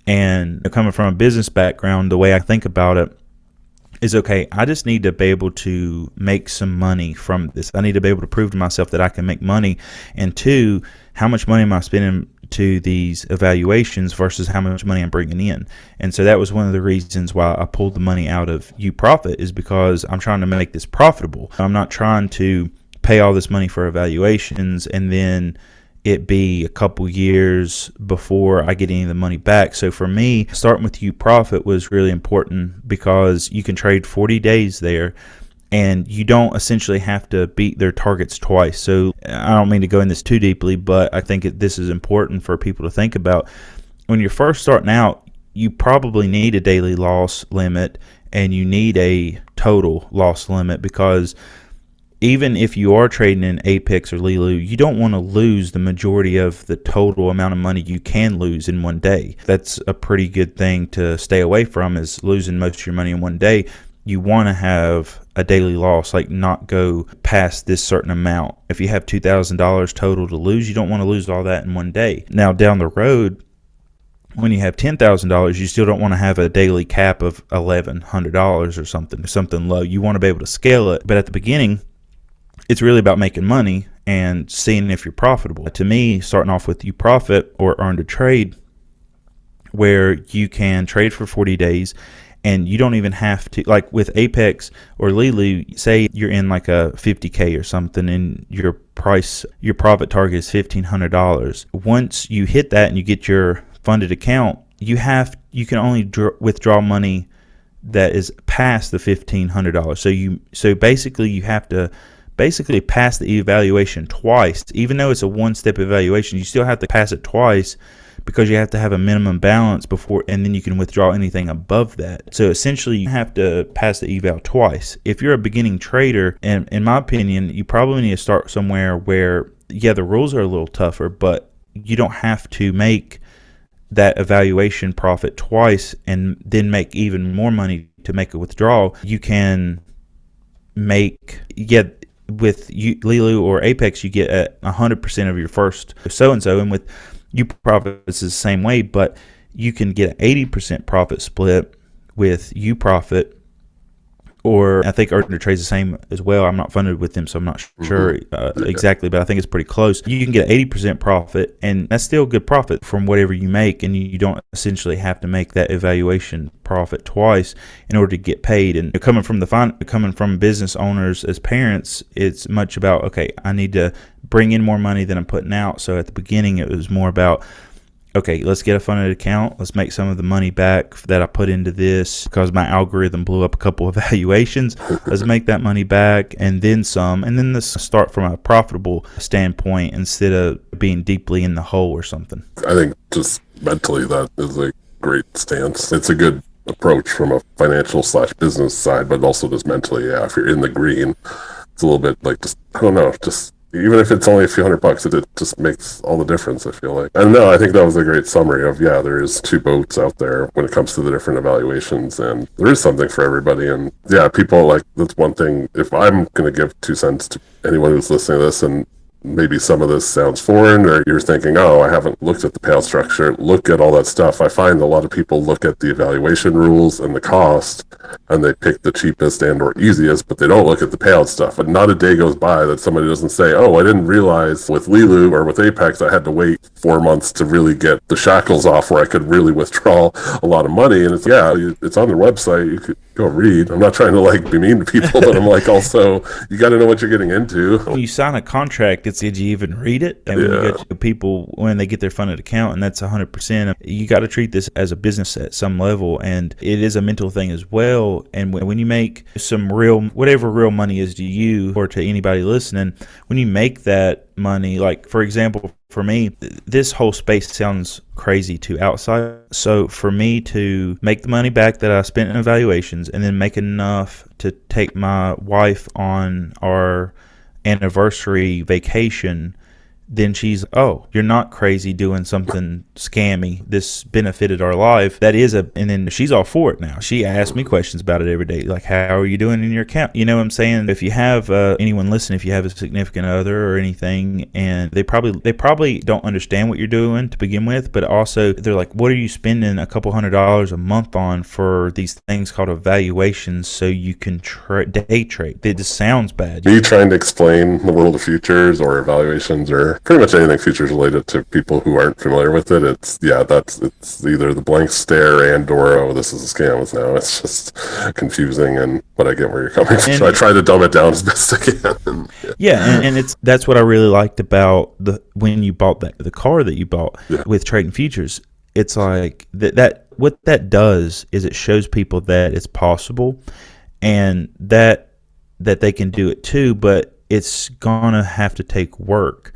And coming from a business background, the way I think about it is, okay, I just need to be able to make some money from this. I need to be able to prove to myself that I can make money. And 2, how much money am I spending to these evaluations versus how much money I'm bringing in? And so that was one of the reasons why I pulled the money out of UProfit, is because I'm trying to make this profitable. I'm not trying to pay all this money for evaluations and then it be a couple years before I get any of the money back. So for me, starting with UProfit was really important because you can trade 40 days there and you don't essentially have to beat their targets twice. So I don't mean to go in this too deeply, but I think this is important for people to think about. When you're first starting out, you probably need a daily loss limit and you need a total loss limit, because even if you are trading in Apex or LeeLoo, you don't want to lose the majority of the total amount of money you can lose in one day. That's a pretty good thing to stay away from, is losing most of your money in one day. You want to have a daily loss, like not go past this certain amount. If you have $2,000 total to lose, you don't want to lose all that in one day. Now down the road, when you have $10,000, you still don't want to have a daily cap of $1,100 or something low. You want to be able to scale it. But at the beginning, it's really about making money and seeing if you're profitable. To me, starting off with UProfit or Earn to Trade, where you can trade for 40 days and you don't even have to, like with Apex or LeeLoo, say you're in like a 50K or something and your profit target is $1,500. Once you hit that and you get your funded account, you can only withdraw money that is past the $1,500. So basically you have to pass the evaluation twice. Even though it's a one-step evaluation, you still have to pass it twice, because you have to have a minimum balance before, and then you can withdraw anything above that. So essentially you have to pass the eval twice. If you're a beginning trader, and in my opinion, you probably need to start somewhere where, yeah, the rules are a little tougher, but you don't have to make that evaluation profit twice and then make even more money to make a withdrawal. You can make, with LeeLoo or Apex, you get 100% of your first so-and-so, and with you profits is the same way, but you can get an 80% profit split with you profit, or I think Earthner Trade's the same as well. I'm not funded with them, so I'm not sure exactly, but I think it's pretty close. You can get 80% profit, and that's still good profit from whatever you make, and you don't essentially have to make that evaluation profit twice in order to get paid. And coming from business owners as parents, it's much about, okay, I need to bring in more money than I'm putting out. So at the beginning, it was more about, okay, let's get a funded account. Let's make some of the money back that I put into this because my algorithm blew up a couple of evaluations. Let's make that money back and then some. And then let's start from a profitable standpoint instead of being deeply in the hole or something. I think just mentally that is a great stance. It's a good approach from a financial / business side, but also just mentally, yeah, if you're in the green, it's a little bit like, just, I don't know, just even if it's only a few $100, it just makes all the difference, I feel like. And no, I think that was a great summary of, yeah, there is two boats out there when it comes to the different evaluations, and there is something for everybody. And yeah, people, like, that's one thing. If I'm going to give 2 cents to anyone who's listening to this, and maybe some of this sounds foreign, or you're thinking, oh, I haven't looked at the payout structure, look at all that stuff. I find a lot of people look at the evaluation rules and the cost, and they pick the cheapest and or easiest, but they don't look at the payout stuff. And not a day goes by that somebody doesn't say, oh, I didn't realize with LeeLoo or with Apex I had to wait 4 months to really get the shackles off where I could really withdraw a lot of money. And it's, yeah, it's on their website. You could go read. I'm not trying to, like, be mean to people, but I'm like, also, you got to know what you're getting into. When you sign a contract, it's, did you even read it? And when you get people, when they get their funded account, and that's 100%, you got to treat this as a business at some level, and it is a mental thing as well. And when you make some real, whatever real money is to you or to anybody listening, when you make that money, like, for example, for me, this whole space sounds crazy to outside. So for me to make the money back that I spent in evaluations and then make enough to take my wife on our anniversary vacation, then she's, oh, you're not crazy doing something scammy. This benefited our life. That is and then she's all for it now. She asks me questions about it every day. Like, how are you doing in your account? You know what I'm saying? If you have anyone listen, if you have a significant other or anything, and they probably don't understand what you're doing to begin with, but also they're like, what are you spending a couple $100 a month on for these things called evaluations so you can day trade? It just sounds bad. Are you trying to explain the world of futures or evaluations or pretty much anything futures related to people who aren't familiar with it? It's either the blank stare and or, oh, this is a scam. It's just confusing, but I get where you're coming from. So I try to dumb it down as best I can. And that's what I really liked about when you bought the car that you bought with trading futures. It's like that what that does is it shows people that it's possible, and that they can do it too, but it's gonna have to take work.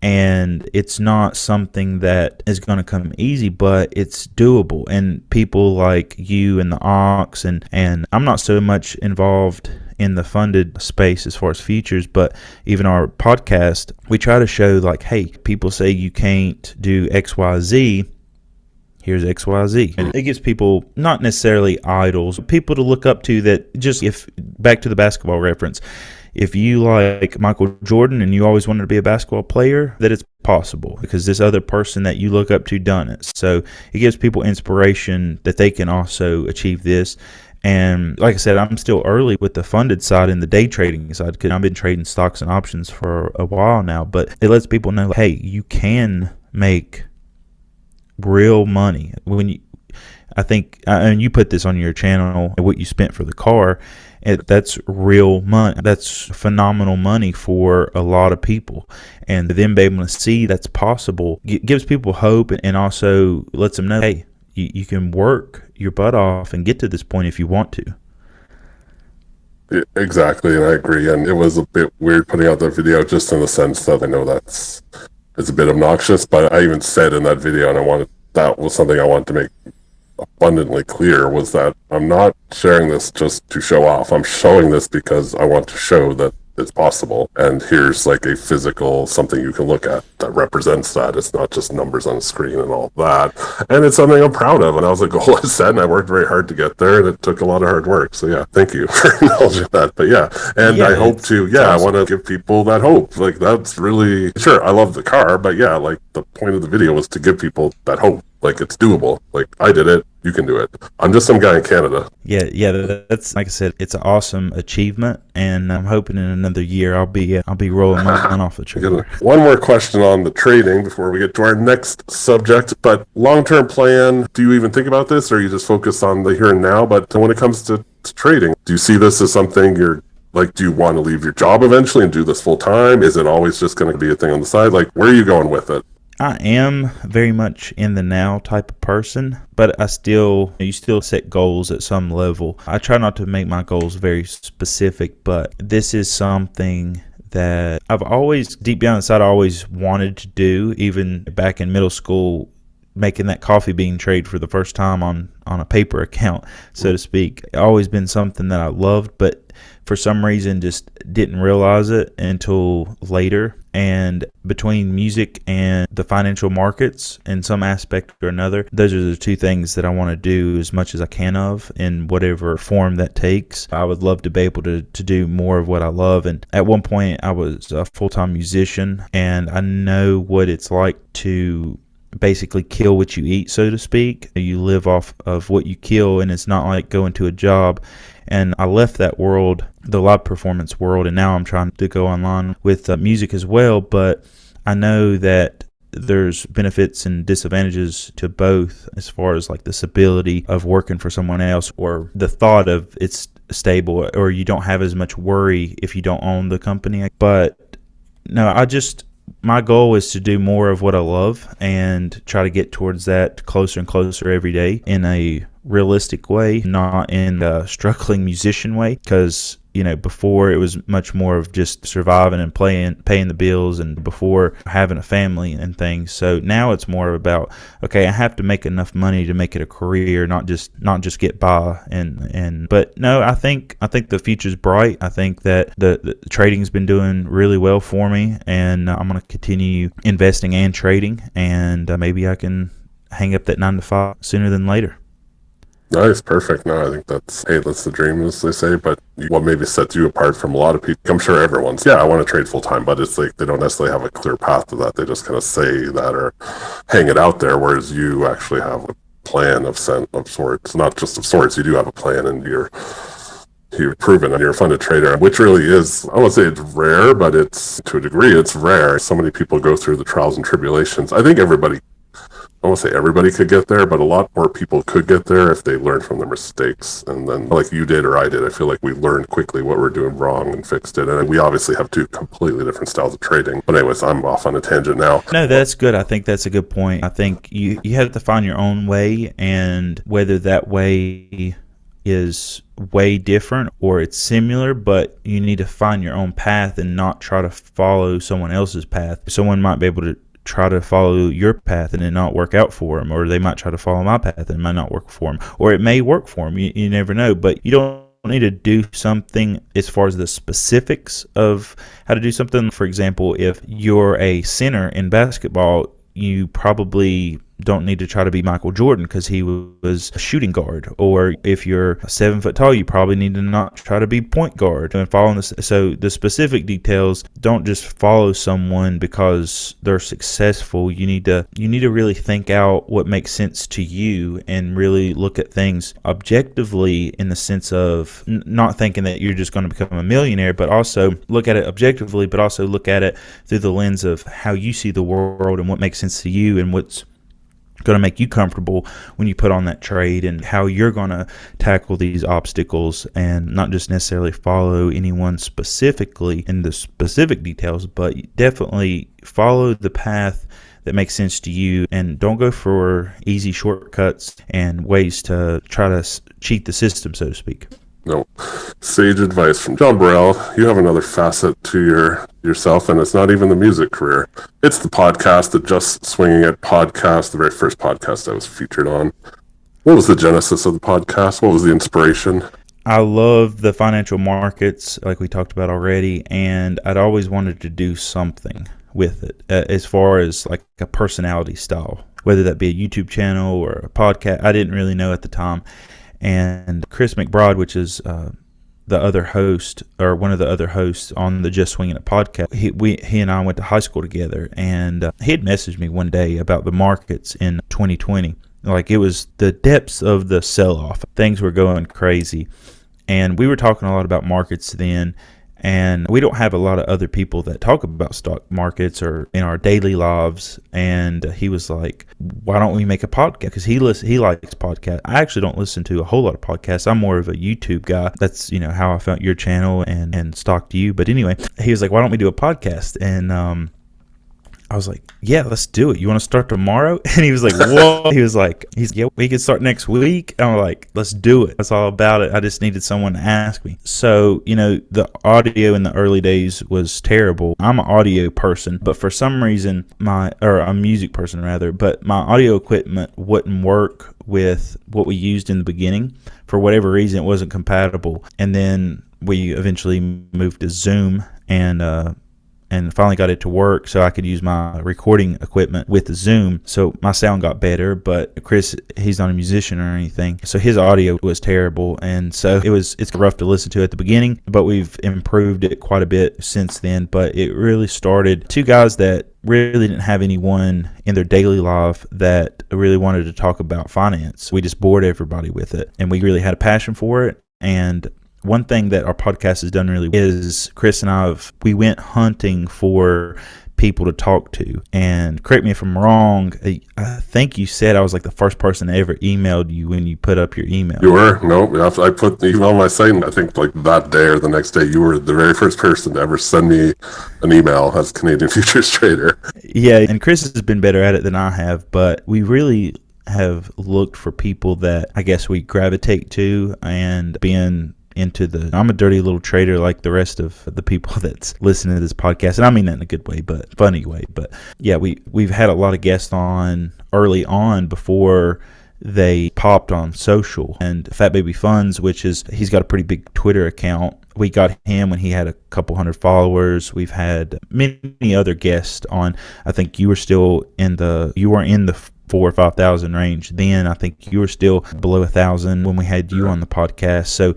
And it's not something that is going to come easy, but it's doable. And people like you and the Ox, and I'm not so much involved in the funded space as far as futures, but even our podcast, we try to show, like, hey, people say you can't do XYZ. Here's XYZ. And it gives people, not necessarily idols, people to look up to that just, if back to the basketball reference, if you like Michael Jordan and you always wanted to be a basketball player, that it's possible because this other person that you look up to done it. So it gives people inspiration that they can also achieve this. And like I said, I'm still early with the funded side and the day trading side because I've been trading stocks and options for a while now. But it lets people know, hey, you can make real money. I think, and you put this on your channel, what you spent for the car, that's real money. That's phenomenal money for a lot of people. And them being able to see that's possible gives people hope, and also lets them know, hey, you can work your butt off and get to this point if you want to. Yeah, exactly, and I agree. And it was a bit weird putting out that video, just in the sense that I know it's a bit obnoxious, but I even said in that video, and that was something I wanted to make abundantly clear, was that I'm not sharing this just to show off. I'm showing this because I want to show that it's possible, and here's like a physical something you can look at that represents that. It's not just numbers on a screen and all that, and it's something I'm proud of, and that was a goal I set, and I worked very hard to get there, and it took a lot of hard work. So yeah, thank you for acknowledging that. But yeah, and I hope to awesome. I want to give people that hope. Like, that's really, sure, I love the car, but yeah, like, the point of the video was to give people that hope. Like, it's doable. Like, I did it. You can do it. I'm just some guy in Canada. Yeah. That's, like I said, it's an awesome achievement, and I'm hoping in another year I'll be rolling mine off the trailer. One more question on the trading before we get to our next subject. But long-term plan, do you even think about this, or you just focus on the here and now? But when it comes to trading, do you see this as something you're like, do you want to leave your job eventually and do this full time? Is it always just going to be a thing on the side? Like, where are you going with it? I am very much in the now type of person, but you still set goals at some level. I try not to make my goals very specific, but this is something that I've always, deep down inside, I always wanted to do, even back in middle school, making that coffee bean trade for the first time on a paper account, so to speak. It's always been something that I loved, but for some reason just didn't realize it until later. And between music and the financial markets in some aspect or another, those are the two things that I want to do as much as I can of, in whatever form that takes. I would love to be able to do more of what I love. And at one point I was a full-time musician, and I know what it's like to basically kill what you eat, so to speak. You live off of what you kill, and it's not like going to a job. And I left that world, the live performance world, and now I'm trying to go online with music as well. But I know that there's benefits and disadvantages to both, as far as like the stability of working for someone else, or the thought of it's stable, or you don't have as much worry if you don't own the company. But no, my goal is to do more of what I love and try to get towards that closer and closer every day in a realistic way, not in a struggling musician way, because before it was much more of just surviving and paying the bills, and before having a family and things. So now it's more about, okay, I have to make enough money to make it a career, not just get by. But no, I think the future's bright. I think that the trading's been doing really well for me, and I'm going to continue investing and trading, and maybe I can hang up that 9-to-5 sooner than later. Nice, perfect. No, I think that's the dream, as they say. But what maybe sets you apart from a lot of people, I'm sure everyone's, I want to trade full time, but it's like they don't necessarily have a clear path to that. They just kind of say that or hang it out there, whereas you actually have a plan of sorts. Not just of sorts, you do have a plan, and you're proven, and you're a funded trader, which really is, I won't say it's rare, but it's, to a degree, it's rare. So many people go through the trials and tribulations. I think I won't say everybody could get there, but a lot more people could get there if they learned from their mistakes. And then, like you did or I did, I feel like we learned quickly what we're doing wrong and fixed it. And we obviously have two completely different styles of trading. But anyways, I'm off on a tangent now. No, that's good. I think that's a good point. I think you have to find your own way, and whether that way is way different or it's similar, but you need to find your own path and not try to follow someone else's path. Someone might be able to try to follow your path and it not work out for them, or they might try to follow my path and it might not work for them, or it may work for them. You never know, but you don't need to do something as far as the specifics of how to do something. For example, if you're a center in basketball, you probably don't need to try to be Michael Jordan because he was a shooting guard. Or if you're 7 foot tall, you probably need to not try to be point guard. And following this, so the specific details, don't just follow someone because they're successful. You need to really think out what makes sense to you and really look at things objectively, in the sense of not thinking that you're just going to become a millionaire, but also look at it objectively, but also look at it through the lens of how you see the world and what makes sense to you and what's going to make you comfortable when you put on that trade, and how you're going to tackle these obstacles, and not just necessarily follow anyone specifically in the specific details, but definitely follow the path that makes sense to you, and don't go for easy shortcuts and ways to try to cheat the system, so to speak. No, sage advice from Jon Burrell. You have another facet to yourself, and it's not even the music career. It's the podcast, the Just Swinging It Podcast, the very first podcast I was featured on. What was the genesis of the podcast? What was the inspiration? I love the financial markets, like we talked about already, and I'd always wanted to do something with it as far as like a personality style, whether that be a YouTube channel or a podcast. I didn't really know at the time. And Chris McBride, which is the other host, or one of the other hosts on the Just Swingin It Podcast, he and I went to high school together, and he had messaged me one day about the markets in 2020. Like, it was the depths of the sell-off. Things were going crazy, and we were talking a lot about markets then. And we don't have a lot of other people that talk about stock markets or in our daily lives. And he was like, why don't we make a podcast? Because he likes podcasts. I actually don't listen to a whole lot of podcasts. I'm more of a YouTube guy. That's, how I found your channel and stalked you. But anyway, he was like, why don't we do a podcast? And I was like, yeah, let's do it. You want to start tomorrow? And he was like, whoa. Yeah, we can start next week. And I'm like, let's do it. That's all about it. I just needed someone to ask me. So, the audio in the early days was terrible. I'm an audio person, but for some reason, a music person rather, but my audio equipment wouldn't work with what we used in the beginning. For whatever reason, it wasn't compatible. And then we eventually moved to Zoom and finally got it to work so I could use my recording equipment with the Zoom. So my sound got better, but Chris, he's not a musician or anything, so his audio was terrible. And so it's rough to listen to at the beginning, but we've improved it quite a bit since then. But it really started two guys that really didn't have anyone in their daily life that really wanted to talk about finance. We just bored everybody with it, and we really had a passion for it. And one thing that our podcast has done really is Chris and we went hunting for people to talk to. And correct me if I'm wrong, I think you said I was like the first person that ever emailed you when you put up your email. You were? No, I put the email on my site, and I think like that day or the next day, you were the very first person to ever send me an email as a Canadian futures trader. Yeah, and Chris has been better at it than I have, but we really have looked for people that I guess we gravitate to, and being I'm a dirty little trader like the rest of the people that's listening to this podcast, and I mean that in a good way, but funny way. But yeah, we've had a lot of guests on early on before they popped on social. And Fat Baby Funds, he's got a pretty big Twitter account. We got him when he had a couple hundred followers. We've had many other guests on. I think you were in the 4,000 or 5,000 range then. I think you were still below 1,000 when we had you on the podcast. So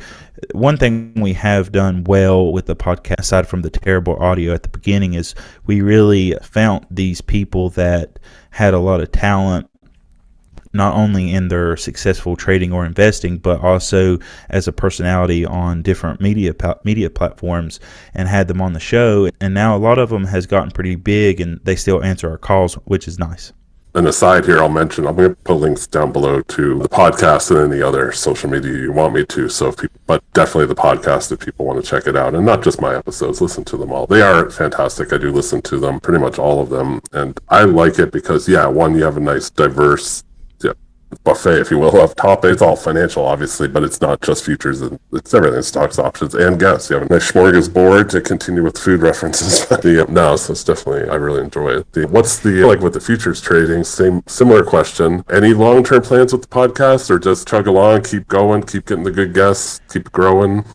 one thing we have done well with the podcast, aside from the terrible audio at the beginning, is we really found these people that had a lot of talent, not only in their successful trading or investing, but also as a personality on different media platforms, and had them on the show. And now a lot of them has gotten pretty big, and they still answer our calls, which is nice. An aside here, I'm going to put links down below to the podcast and any other social media you want me to. But definitely the podcast if people want to check it out, and not just my episodes. Listen to them all. They are fantastic. I do listen to them, pretty much all of them, and I like it because, one, you have a nice diverse buffet, if you will, of topics. It's all financial, obviously, but it's not just futures. It's everything: stocks, options, and guests. You have a nice smorgasbord to continue with food references. So it's definitely, I really enjoy it. What's with the futures trading? Similar question. Any long-term plans with the podcast, or just chug along, keep going, keep getting the good guests, keep growing?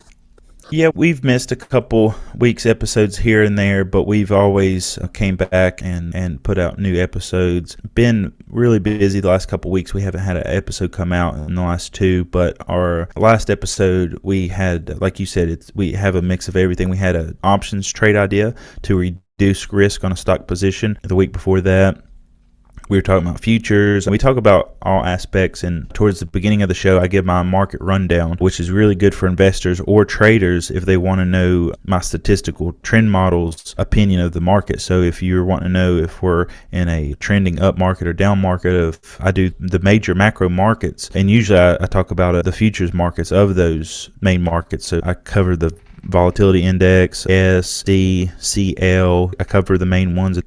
Yeah, we've missed a couple weeks episodes here and there, but we've always came back and put out new episodes. Been really busy the last couple weeks. We haven't had an episode come out in the last two, but our last episode we had, like you said, we have a mix of everything. We had an options trade idea to reduce risk on a stock position. The week before that, we were talking about futures. We talk about all aspects, and towards the beginning of the show, I give my market rundown, which is really good for investors or traders if they want to know my statistical trend model's opinion of the market. So if you're wanting to know if we're in a trending up market or down market, I do the major macro markets, and usually I talk about the futures markets of those main markets. So I cover the volatility index, S, D, C, L. I cover the main ones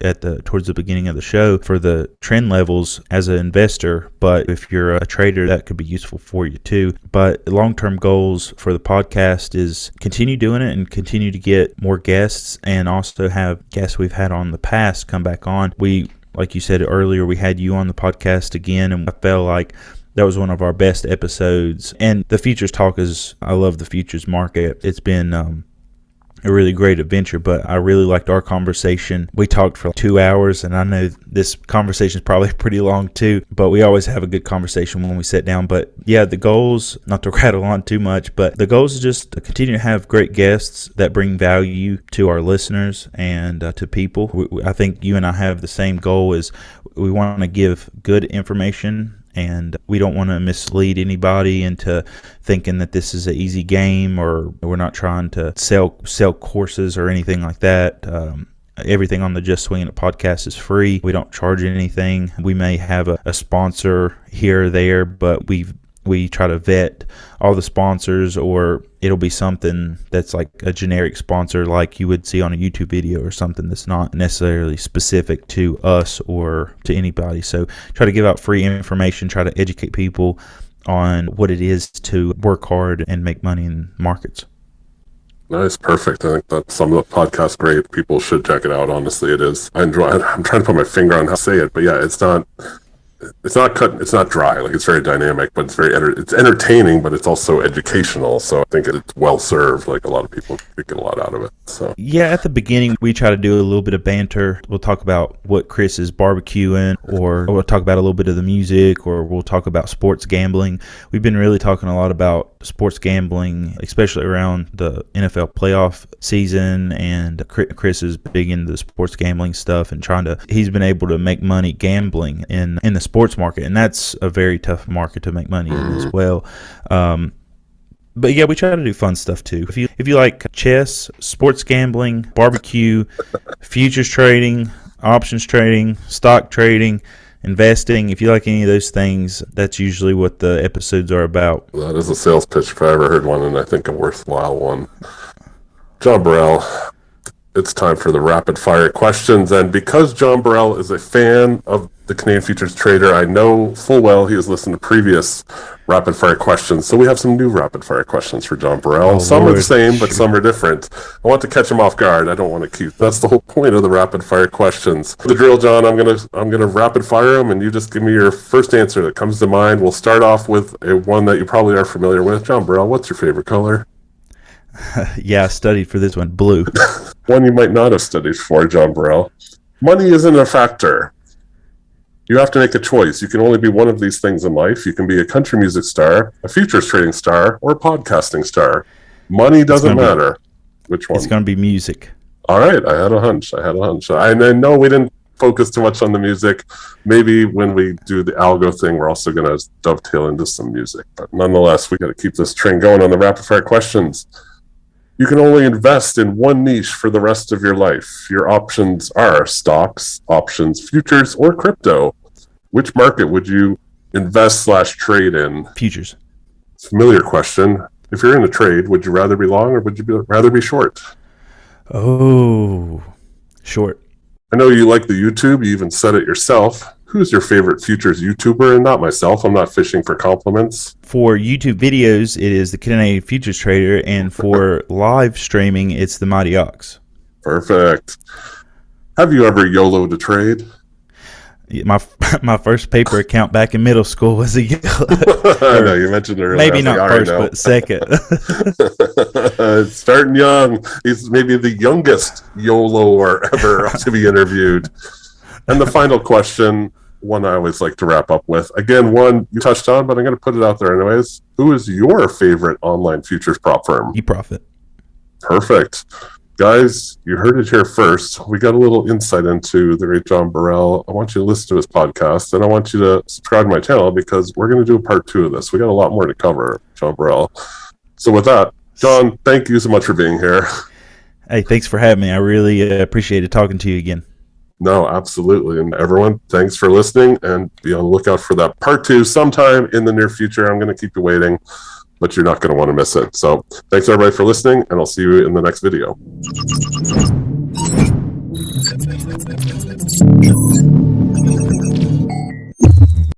towards the beginning of the show for the trend levels as an investor, but if you're a trader, that could be useful for you too. But long-term goals for the podcast is continue doing it and continue to get more guests, and also have guests we've had on the past come back on. Like you said earlier, we had you on the podcast again, and I felt like that was one of our best episodes. And the futures talk I love the futures market. It's been a really great adventure, but I really liked our conversation. We talked for 2 hours, and I know this conversation is probably pretty long too, but we always have a good conversation when we sit down. But yeah, the goals, not to rattle on too much, but the goals is just to continue to have great guests that bring value to our listeners and to people. I think you and I have the same goal, is we want to give good information, and we don't want to mislead anybody into thinking that this is an easy game, or we're not trying to sell courses or anything like that. Everything on the Just Swingin It podcast is free. We don't charge anything. We may have a sponsor here or there, but we try to vet all the sponsors, or it'll be something that's like a generic sponsor like you would see on a YouTube video, or something that's not necessarily specific to us or to anybody. So try to give out free information, try to educate people on what it is to work hard and make money in markets. Nice, perfect. I think that some of the podcast great. People should check it out. Honestly, it is. I'm trying to put my finger on how to say it, but yeah, it's not cut. It's not dry. Like, it's very dynamic, but it's it's entertaining, but it's also educational. So I think it's well served. Like, a lot of people get a lot out of it. So yeah, at the beginning we try to do a little bit of banter. We'll talk about what Chris is barbecuing, or we'll talk about a little bit of the music, or we'll talk about sports gambling. We've been really talking a lot about sports gambling, especially around the NFL playoff season, and Chris is big into the sports gambling stuff, and he's been able to make money gambling in the sports market, and that's a very tough market to make money in as well. But yeah, we try to do fun stuff too. If you like chess, sports gambling, barbecue, futures trading, options trading, stock trading, investing, if you like any of those things, that's usually what the episodes are about. That is a sales pitch if I ever heard one, and I think a worthwhile one. Jon Burrell, it's time for the rapid fire questions, and because Jon Burrell is a fan of the Canadian Futures Trader, I know full well he has listened to previous rapid fire questions, so we have some new rapid fire questions for Jon Burrell. Some are the same, but some are different. I want to catch him off guard. I don't want to keep. That's the whole point of the rapid fire questions. The drill, John. I'm gonna rapid fire them, and you just give me your first answer that comes to mind. We'll start off with one that you probably are familiar with. Jon Burrell, what's your favorite color? Yeah, I studied for this one. Blue. One you might not have studied for, Jon Burrell. Money isn't a factor. You have to make a choice. You can only be one of these things in life. You can be a country music star, a futures trading star, or a podcasting star. Money doesn't matter. Which one? It's going to be music. All right. I had a hunch. I know we didn't focus too much on the music. Maybe when we do the Algo thing, we're also going to dovetail into some music. But nonetheless, we got to keep this train going on the rapid fire questions. You can only invest in one niche for the rest of your life. Your options are stocks, options, futures, or crypto. Which market would you invest/trade in? Futures. Familiar question. If you're in a trade, would you rather be long or would you rather be short? Oh, short. I know you like the YouTube. You even said it yourself. Who's your favorite futures YouTuber? And not myself. I'm not fishing for compliments. For YouTube videos, it is the Canadian Futures Trader, and for live streaming, it's the Mighty Ox. Perfect. Have you ever YOLO'd a trade? My first paper account back in middle school was a YOLO. I know, you mentioned it earlier. Maybe not first, but second. Starting young. He's maybe the youngest YOLOer ever to be interviewed. And the final question, one I always like to wrap up with. Again, one you touched on, but I'm going to put it out there anyways. Who is your favorite online futures prop firm? eProfit. Perfect. Guys, you heard it here first. We got a little insight into the great Jon Burrell. I want you to listen to his podcast, and I want you to subscribe to my channel because we're going to do a part 2 of this. We got a lot more to cover, Jon Burrell. So with that, John, thank you so much for being here. Hey, thanks for having me. I really appreciated talking to you again. No, absolutely. And everyone, thanks for listening, and be on the lookout for that part 2 sometime in the near future. I'm going to keep you waiting. but you're not going to want to miss it. So thanks everybody for listening, and I'll see you in the next video.